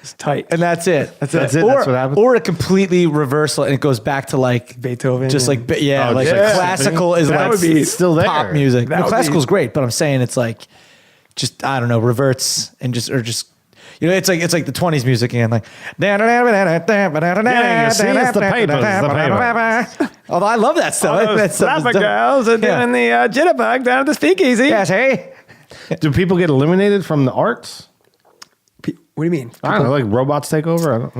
[SPEAKER 1] It's tight.
[SPEAKER 5] And that's it.
[SPEAKER 1] That's
[SPEAKER 4] That's it.
[SPEAKER 5] Or,
[SPEAKER 4] That's what happens.
[SPEAKER 5] or a completely reversal, and it goes back to like
[SPEAKER 1] Beethoven.
[SPEAKER 5] just like
[SPEAKER 1] and-
[SPEAKER 5] like
[SPEAKER 4] just like
[SPEAKER 5] classical is
[SPEAKER 1] That
[SPEAKER 5] like
[SPEAKER 1] would be
[SPEAKER 4] still there.
[SPEAKER 5] pop music.
[SPEAKER 1] That
[SPEAKER 5] No,
[SPEAKER 1] would
[SPEAKER 5] classical's
[SPEAKER 1] be-
[SPEAKER 5] great, but I'm saying it's like just I don't know reverts and just it's like the 20s music again like
[SPEAKER 4] Yeah, you see, it's the papers, it's the papers.
[SPEAKER 5] Although I love that stuff.
[SPEAKER 1] All
[SPEAKER 5] That
[SPEAKER 1] those
[SPEAKER 5] stuff is
[SPEAKER 1] flapper
[SPEAKER 5] dope.
[SPEAKER 1] girls are
[SPEAKER 5] Yeah.
[SPEAKER 1] doing the jitterbug down at the speakeasy.
[SPEAKER 5] Yes, hey.
[SPEAKER 4] Do people get eliminated from the arts?
[SPEAKER 1] What do you mean?
[SPEAKER 4] I don't know, like robots take over?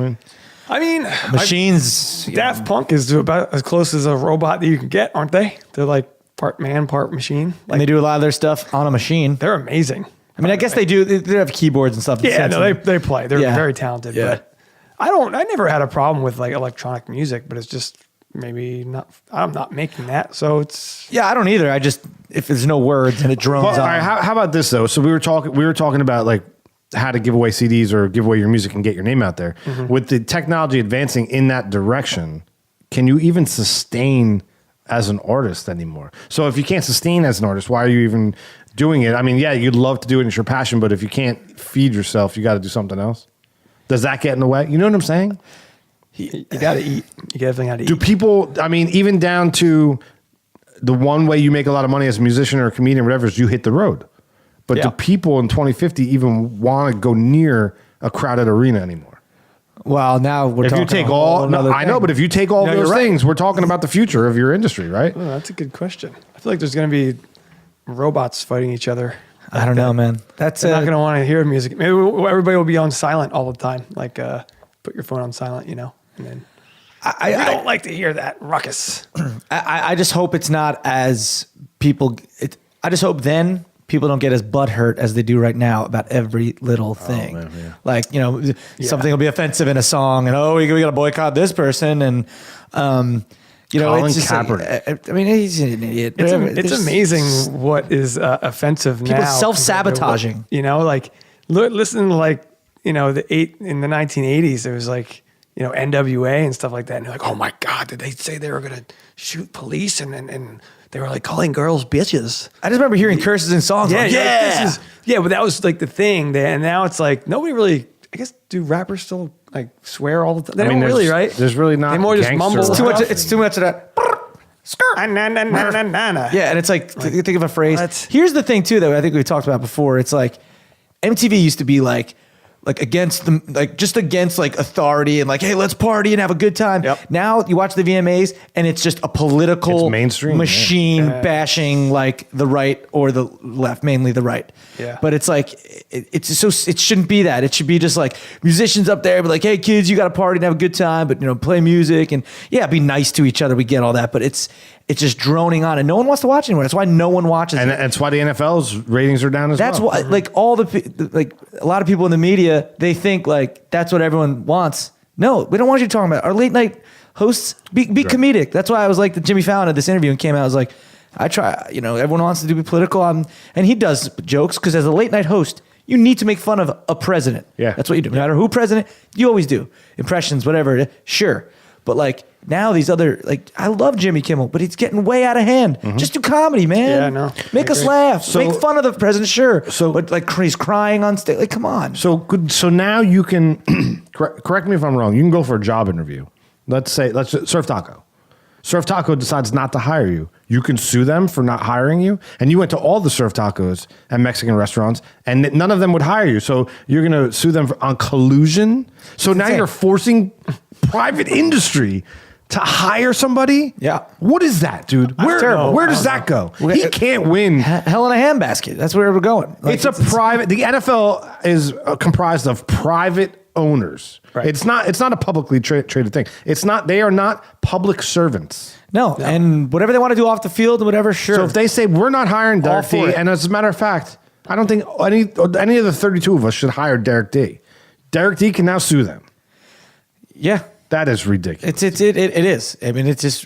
[SPEAKER 1] I mean,
[SPEAKER 5] Machines.
[SPEAKER 1] Daft Punk is about as close as a robot that you can get, aren't they? They're like part man, part machine.
[SPEAKER 5] And they do a lot of their stuff on a machine.
[SPEAKER 1] They're amazing.
[SPEAKER 5] I mean, I guess they do. They have keyboards and stuff.
[SPEAKER 1] Yeah, no, they play. They're
[SPEAKER 5] Yeah.
[SPEAKER 1] very talented.
[SPEAKER 5] Yeah.
[SPEAKER 1] But I never had a problem with like electronic music, but it's just maybe not. I'm not making that, so it's
[SPEAKER 5] Yeah, I don't either. I just if there's no words and it drones
[SPEAKER 4] Well, all
[SPEAKER 5] on.
[SPEAKER 4] right, how about this though? So we were talking about like how to give away CDs or give away your music and get your name out there. With the technology advancing in that direction, can you even sustain as an artist anymore? So if you can't sustain as an artist, why are you even doing it? I mean, yeah, you'd love to do it, it's your passion, but if you can't feed yourself, you got to do something else. Does that get in the way? You know what I'm saying?
[SPEAKER 1] You got to eat. You definitely got to eat.
[SPEAKER 4] Do people, I mean, even down to the one way you make a lot of money as a musician or a comedian or whatever is you hit the road. But
[SPEAKER 1] Yeah.
[SPEAKER 4] do people in 2050 even want to go near a crowded arena anymore?
[SPEAKER 5] Well, now we're
[SPEAKER 4] If you
[SPEAKER 5] talking
[SPEAKER 4] take
[SPEAKER 5] a whole
[SPEAKER 4] all, no,
[SPEAKER 5] nother
[SPEAKER 4] I know,
[SPEAKER 5] thing.
[SPEAKER 4] but if you take all
[SPEAKER 1] No,
[SPEAKER 4] those
[SPEAKER 1] you're right.
[SPEAKER 4] things, we're talking about the future of your industry, right?
[SPEAKER 1] Oh, that's a good question. I feel like there's going to be robots fighting each other.
[SPEAKER 5] I don't know, man. That's
[SPEAKER 1] They're not going to want to hear music. Maybe everybody will be on silent all the time. Like, put your phone on silent, you know, and then
[SPEAKER 5] I
[SPEAKER 1] don't like to hear that ruckus.
[SPEAKER 5] I just hope it's not as people. I just hope then people don't get as butthurt as they do right now about every little thing.
[SPEAKER 4] man, yeah.
[SPEAKER 5] Like, you know, something will be offensive in a song, and we got to boycott this person, and you know,
[SPEAKER 4] Colin
[SPEAKER 5] it's just like,
[SPEAKER 4] Kaepernick.
[SPEAKER 5] I mean, he's an idiot.
[SPEAKER 1] It's
[SPEAKER 5] There's-
[SPEAKER 1] amazing what is offensive now.
[SPEAKER 5] People self-sabotaging.
[SPEAKER 1] You know, like listen to like, you know, in the 1980s, there was like, you know, NWA and stuff like that. And you're like, oh my God, did they say they were going to shoot police? And they were like calling girls bitches.
[SPEAKER 5] I just remember hearing curses in songs.
[SPEAKER 1] Yeah,
[SPEAKER 5] like,
[SPEAKER 1] you're like, but that was like the thing. And now it's like, nobody really, I guess, do rappers still like swear all the time? They don't really, right?
[SPEAKER 4] There's really not.
[SPEAKER 1] They more just
[SPEAKER 4] gangster
[SPEAKER 1] mumble.
[SPEAKER 5] It's too much.
[SPEAKER 4] rap.
[SPEAKER 5] It's too much of that.
[SPEAKER 1] Na.
[SPEAKER 5] Yeah, and it's like think of a phrase.
[SPEAKER 1] What?
[SPEAKER 5] Here's the thing too, that I think we talked about before. It's like MTV used to be like against them, like just against like authority and like, hey, let's party and have a good time.
[SPEAKER 1] Yep.
[SPEAKER 5] Now you watch the VMAs and it's just a political
[SPEAKER 4] It's mainstream,
[SPEAKER 5] machine bashing like the right or the left, mainly the right.
[SPEAKER 1] Yeah.
[SPEAKER 5] But it's like it shouldn't be that. It should be just like musicians up there, but like, hey kids, you got to party and have a good time, but you know, play music and yeah, be nice to each other. We get all that, but it's just droning on and no one wants to watch anymore. That's why no one watches
[SPEAKER 4] And
[SPEAKER 5] it.
[SPEAKER 4] that's why the NFL's ratings are down as
[SPEAKER 5] That's
[SPEAKER 4] well.
[SPEAKER 5] why, like like a lot of people in the media, they think like that's what everyone wants. No, we don't want you talking about it. Our late night hosts be comedic. That's why I was like the Jimmy Fallon at this interview and came out. I was like, I try, you know, everyone wants to be political. And he does jokes because as a late night host, you need to make fun of a president.
[SPEAKER 4] Yeah.
[SPEAKER 5] That's what you do. No matter who president, you always do impressions, whatever. Sure. But like now these other, like I love Jimmy Kimmel, but he's getting way out of hand. Just do comedy, man.
[SPEAKER 1] Yeah, I know.
[SPEAKER 5] Make
[SPEAKER 1] I
[SPEAKER 5] us
[SPEAKER 1] agree.
[SPEAKER 5] laugh.
[SPEAKER 4] So-
[SPEAKER 5] Make fun of the president, sure.
[SPEAKER 4] So-
[SPEAKER 5] but like he's crying on stage. Like, come on.
[SPEAKER 4] So good. So now you can correct me if I'm wrong. You can go for a job interview. Let's Surf Taco. Surf Taco decides not to hire you. You can sue them for not hiring you. And you went to all the Surf Tacos and Mexican restaurants, and none of them would hire you. So you're going to sue them on collusion. So now
[SPEAKER 5] insane.
[SPEAKER 4] you're forcing private industry to hire somebody.
[SPEAKER 5] Yeah.
[SPEAKER 4] What is that, dude?
[SPEAKER 5] terrible.
[SPEAKER 4] Where does that go? He can't win.
[SPEAKER 5] Hell in a handbasket. That's where we're going. Like,
[SPEAKER 4] It's a private. The NFL is comprised of private owners.
[SPEAKER 1] Right.
[SPEAKER 4] It's not a publicly traded thing. It's not. They are not public servants.
[SPEAKER 5] no, and whatever they want to do off the field, whatever, sure.
[SPEAKER 4] So if they say we're not hiring
[SPEAKER 5] All
[SPEAKER 4] Derek
[SPEAKER 5] for
[SPEAKER 4] D,
[SPEAKER 5] it.
[SPEAKER 4] and as a matter of fact, I don't think any of the 32 of us should hire Derek D. Derek D can now sue them.
[SPEAKER 5] yeah.
[SPEAKER 4] That is ridiculous.
[SPEAKER 5] It is. I mean, it's just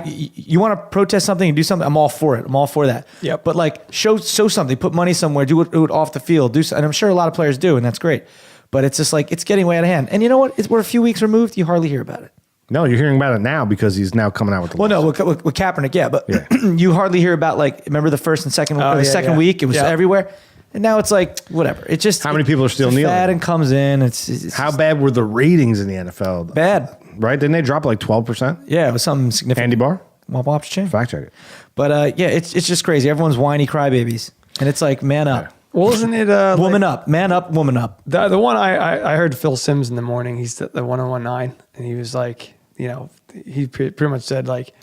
[SPEAKER 5] you want to protest something and do something. I'm all for it. I'm all for that.
[SPEAKER 1] Yep.
[SPEAKER 5] But like, show something. Put money somewhere. Do it off the field. Do and I'm sure a lot of players do, and that's great. But it's just like it's getting way out of hand. And you know what? We're a few weeks removed. You hardly hear about it.
[SPEAKER 4] No, you're hearing about it now because he's now coming out with the
[SPEAKER 5] Well, no,
[SPEAKER 4] lawsuit.
[SPEAKER 5] with Kaepernick, yeah, but
[SPEAKER 4] Yeah.
[SPEAKER 5] you hardly hear about like. Remember the first and second, or the
[SPEAKER 1] yeah,
[SPEAKER 5] second
[SPEAKER 1] yeah.
[SPEAKER 5] week? It was
[SPEAKER 1] Yeah.
[SPEAKER 5] everywhere, and now it's like whatever. It just
[SPEAKER 4] How many people are still
[SPEAKER 5] it's a
[SPEAKER 4] kneeling?
[SPEAKER 5] fad and comes in. It's
[SPEAKER 4] How bad were the ratings in the NFL?
[SPEAKER 5] bad.
[SPEAKER 4] Right? Didn't they drop like 12%?
[SPEAKER 5] Yeah, it was something significant.
[SPEAKER 4] Andy Barr?
[SPEAKER 5] Womp womp change.
[SPEAKER 4] Fact check it.
[SPEAKER 5] But yeah, it's just crazy. Everyone's whiny crybabies, and it's like man up,
[SPEAKER 1] Well, isn't it
[SPEAKER 5] woman
[SPEAKER 1] like,
[SPEAKER 5] up, man up, woman up.
[SPEAKER 1] The one I heard Phil Simms in the morning. He's the 1019, and he was like, you know, he pretty much said like,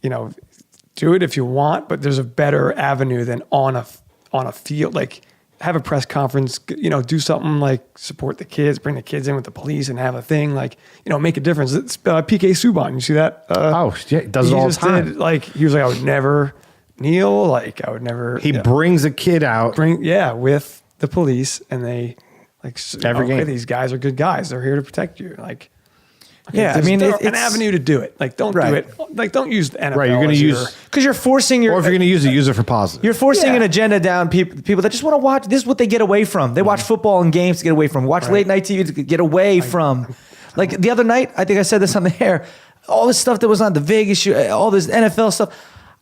[SPEAKER 1] you know, do it if you want, but there's a better avenue than on a field. Like, have a press conference, you know, do something like support the kids, bring the kids in with the police, and have a thing like, you know, make a difference. It's PK Subban. You see that?
[SPEAKER 4] Oh, yeah, he does it
[SPEAKER 1] he
[SPEAKER 4] all the
[SPEAKER 1] just
[SPEAKER 4] time.
[SPEAKER 1] did, like, he was like, I would never kneel. Like, I would never.
[SPEAKER 4] He
[SPEAKER 1] you know,
[SPEAKER 4] brings a kid out.
[SPEAKER 1] with the police, and they like
[SPEAKER 4] Every
[SPEAKER 1] okay,
[SPEAKER 4] game.
[SPEAKER 1] these guys are good guys. They're here to protect you. Like,
[SPEAKER 5] Yeah, I mean,
[SPEAKER 1] there's
[SPEAKER 5] it's
[SPEAKER 1] an avenue to do it. Like, don't do
[SPEAKER 5] Right.
[SPEAKER 1] it. Like, don't use the NFL.
[SPEAKER 4] Right, you're going to
[SPEAKER 1] as
[SPEAKER 4] use,
[SPEAKER 5] because you're forcing your.
[SPEAKER 4] or if you're going to use it for positive.
[SPEAKER 5] You're forcing
[SPEAKER 1] Yeah.
[SPEAKER 5] an agenda down people that just want to watch. This is what they get away from. They watch football and games to get away from. Watch late night TV to get away from. Like the other night, I think I said this on the air. All this stuff that was on the Vegas show, all this NFL stuff.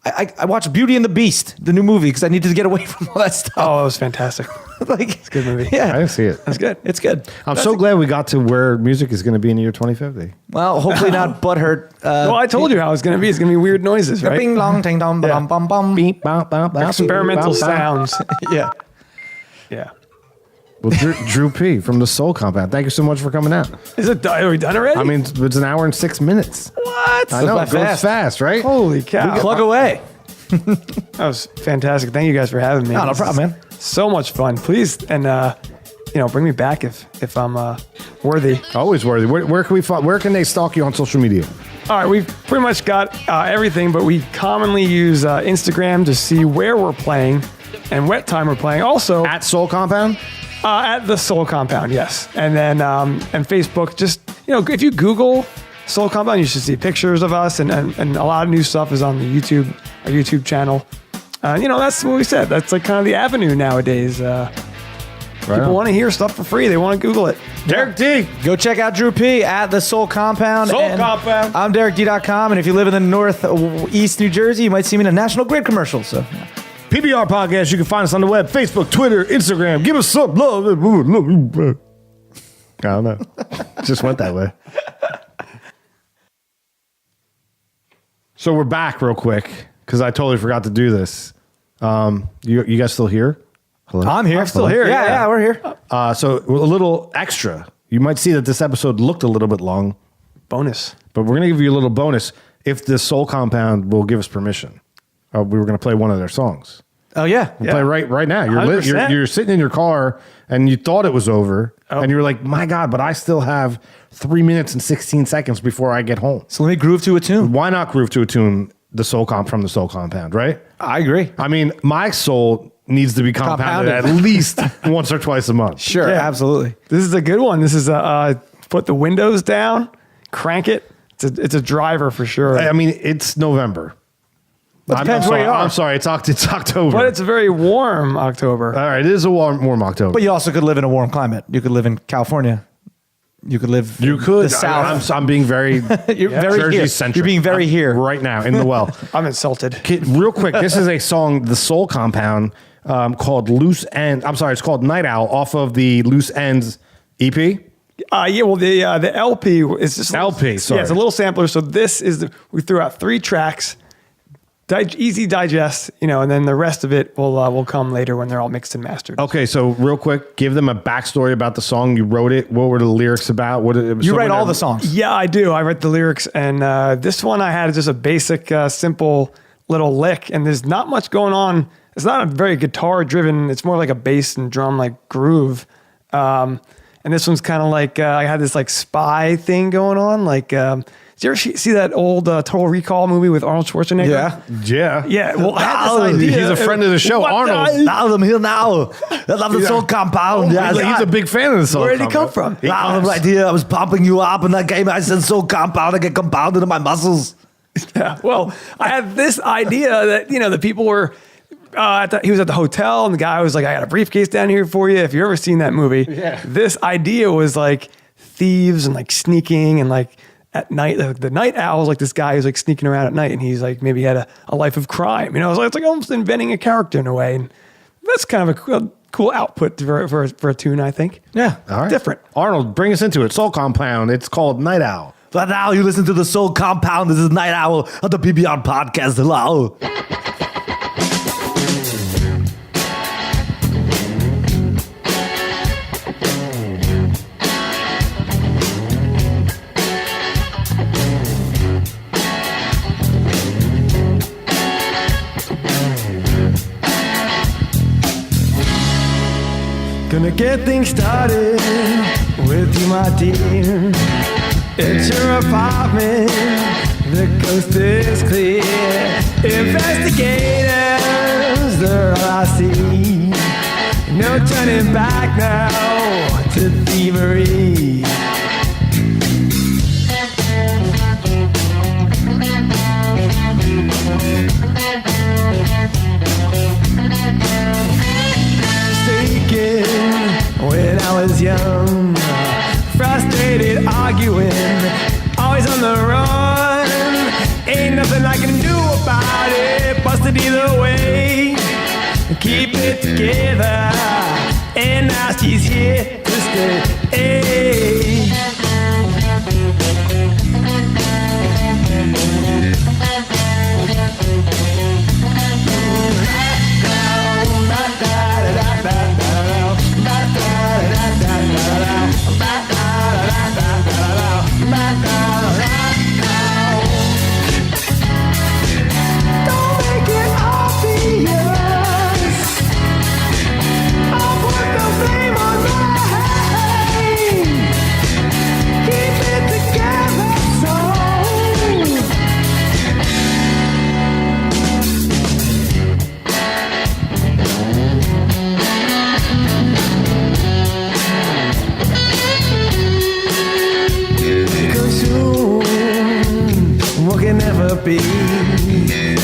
[SPEAKER 5] I watched Beauty and the Beast, the new movie, because I needed to get away from all that stuff.
[SPEAKER 1] Oh, it was fantastic.
[SPEAKER 5] Like,
[SPEAKER 1] It's a good movie.
[SPEAKER 5] Yeah,
[SPEAKER 4] I didn't see it.
[SPEAKER 1] That's good.
[SPEAKER 5] it's good.
[SPEAKER 4] I'm so glad we got to where music is going to be in the year 2050.
[SPEAKER 5] Well, hopefully not butthurt.
[SPEAKER 1] Well, I told you how it's going to be. It's going to be weird noises, right?
[SPEAKER 5] Bing long ding dong bum bum bum.
[SPEAKER 4] Beep, bop, bop, bop,
[SPEAKER 1] Experimental
[SPEAKER 4] beep, bop, bop.
[SPEAKER 1] sounds.
[SPEAKER 5] Yeah.
[SPEAKER 1] Yeah.
[SPEAKER 4] Well, Drew P. from the Soul Compound, thank you so much for coming out.
[SPEAKER 1] Is it? Are we done already?
[SPEAKER 4] I mean, it's an hour and 6 minutes.
[SPEAKER 1] what?
[SPEAKER 4] I know,
[SPEAKER 5] by
[SPEAKER 4] it goes fast, right?
[SPEAKER 1] Holy cow!
[SPEAKER 5] Plug away.
[SPEAKER 1] That was fantastic. Thank you guys for having me.
[SPEAKER 5] No
[SPEAKER 1] This
[SPEAKER 5] problem,
[SPEAKER 1] is
[SPEAKER 5] man.
[SPEAKER 1] So much fun. Please and bring me back if I'm worthy.
[SPEAKER 4] Always worthy. Where can where can they stalk you on social media?
[SPEAKER 1] All right, we've pretty much got everything, but we commonly use Instagram to see where we're playing and what time we're playing. Also,
[SPEAKER 4] At Soul Compound?
[SPEAKER 1] at the Soul Compound, yes. And then and Facebook, just, if you Google Soul Compound, you should see pictures of us, and a lot of new stuff is on the our YouTube channel. That's what we said. That's like kind of the avenue nowadays. People want to hear stuff for free. They want to Google it.
[SPEAKER 4] Derek D.
[SPEAKER 5] Go check out Drew P at the Soul Compound.
[SPEAKER 4] Soul
[SPEAKER 5] And
[SPEAKER 4] Compound.
[SPEAKER 5] I'm DerekD.com, and if you live in the northeast New Jersey, you might see me in a National Grid commercial. So,
[SPEAKER 4] PBR Podcast. You can find us on the web, Facebook, Twitter, Instagram. Give us some love. I don't know. Just went that way. So we're back real quick because I totally forgot to do this. You guys still here? Hello?
[SPEAKER 5] I'm here.
[SPEAKER 1] I'm still here.
[SPEAKER 5] Yeah, we're here.
[SPEAKER 4] So a little extra. You might see that this episode looked a little bit long,
[SPEAKER 1] Bonus.
[SPEAKER 4] but we're going to give you a little bonus if the Soul Compound will give us permission. We were going to play one of their songs.
[SPEAKER 5] Oh, yeah.
[SPEAKER 4] We'll play right now. You're
[SPEAKER 1] 100%.
[SPEAKER 4] you're sitting in your car and you thought it was over, and you're like, my God, but I still have 3 minutes and 16 seconds before I get home.
[SPEAKER 5] So let me groove to a tune.
[SPEAKER 4] Why not groove to a tune? From the Soul Compound, right?
[SPEAKER 5] I agree.
[SPEAKER 4] I mean, my soul needs to be compounded at least once or twice a month.
[SPEAKER 5] Sure,
[SPEAKER 1] Yeah.
[SPEAKER 5] absolutely.
[SPEAKER 1] This is a good one. This is put the windows down, crank it. It's a driver for sure.
[SPEAKER 4] I mean, it's November.
[SPEAKER 5] depends where you are.
[SPEAKER 4] I'm sorry, it's October.
[SPEAKER 1] But it's a very warm October.
[SPEAKER 4] all right. It is a warm October.
[SPEAKER 5] But you also could live in a warm climate. You could live in California. You could live in the South.
[SPEAKER 4] I'm being very
[SPEAKER 5] You're very
[SPEAKER 4] Jersey
[SPEAKER 5] here.
[SPEAKER 4] centric.
[SPEAKER 5] You're being very here.
[SPEAKER 4] right now in the well.
[SPEAKER 1] I'm insulted.
[SPEAKER 4] Okay, real quick, this is a song, The Soul Compound, called Loose End. I'm sorry, it's called Night Owl off of the Loose Ends EP.
[SPEAKER 1] Well, the LP is just
[SPEAKER 4] LP, sorry.
[SPEAKER 1] Yeah, it's a little sampler. So this is we threw out 3 tracks, easy digest, and then the rest of it will come later when they're all mixed and mastered.
[SPEAKER 4] Okay, so real quick, give them a backstory about the song. You wrote it. What were the lyrics about?
[SPEAKER 5] You write all the songs.
[SPEAKER 1] Yeah, I do. I write the lyrics, and this one I had just a basic, simple little lick, and there's not much going on. It's not a very guitar driven. It's more like a bass and drum like groove. And this one's kind of like I had this like spy thing going on. Like, did you ever see that old Total Recall movie with Arnold Schwarzenegger?
[SPEAKER 5] Yeah.
[SPEAKER 4] Yeah.
[SPEAKER 1] Yeah. Well, I had this idea.
[SPEAKER 4] He's a friend of the show, Arnold.
[SPEAKER 7] Now I'm here now. I love the Soul Compound.
[SPEAKER 4] He's, he's a big fan of the song.
[SPEAKER 1] Where did he come from?
[SPEAKER 7] I'm right here. I was pumping you up in that game. I said Soul Compound. I get compounded in my muscles.
[SPEAKER 1] Yeah. Well, I had this idea that the people were. He was at the hotel, and the guy was like, "I got a briefcase down here for you." If you've ever seen that movie, this idea was like thieves and like sneaking and like at night, the night owl is like this guy who's like sneaking around at night, and he's like maybe had a life of crime. It's like almost inventing a character in a way, and that's kind of a cool output for a tune, I think.
[SPEAKER 5] Yeah.
[SPEAKER 4] All right.
[SPEAKER 1] Different.
[SPEAKER 4] Arnold, bring us into it. Soul Compound. It's called Night Owl.
[SPEAKER 7] But now you listen to the Soul Compound. This is Night Owl of the PBR Podcast. Hello.
[SPEAKER 1] Gonna get things started with you, my dear. It's your apartment, the coast is clear. Investigators, they're all I see. No turning back now to thievery. arguing, always on the run. Ain't nothing I can do about it, busted either way. Keep it together, and now she's here to stay. Don't make it obvious. I'll put the blame on me. Keep it together, so. Consumed, what can never be.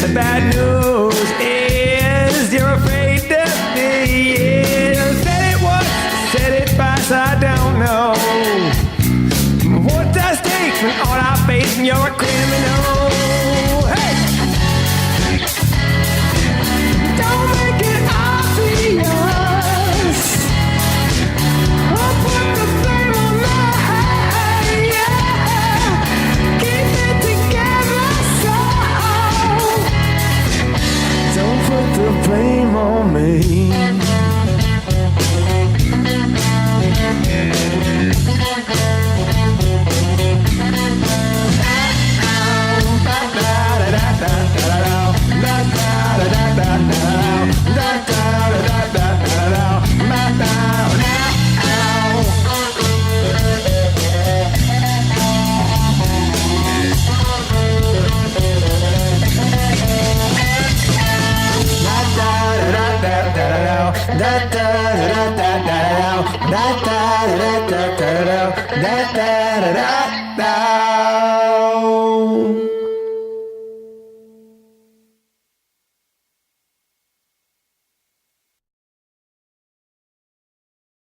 [SPEAKER 1] The bad news is you're afraid to be. Said it once, said it twice, I don't know. What's at stake when all I face and you're a criminal? Hey! Don't make it obvious. I'll put the blame on me. Yeah. Keep it together, so. Don't put the blame on me. Da da da da da da da da da da da da da.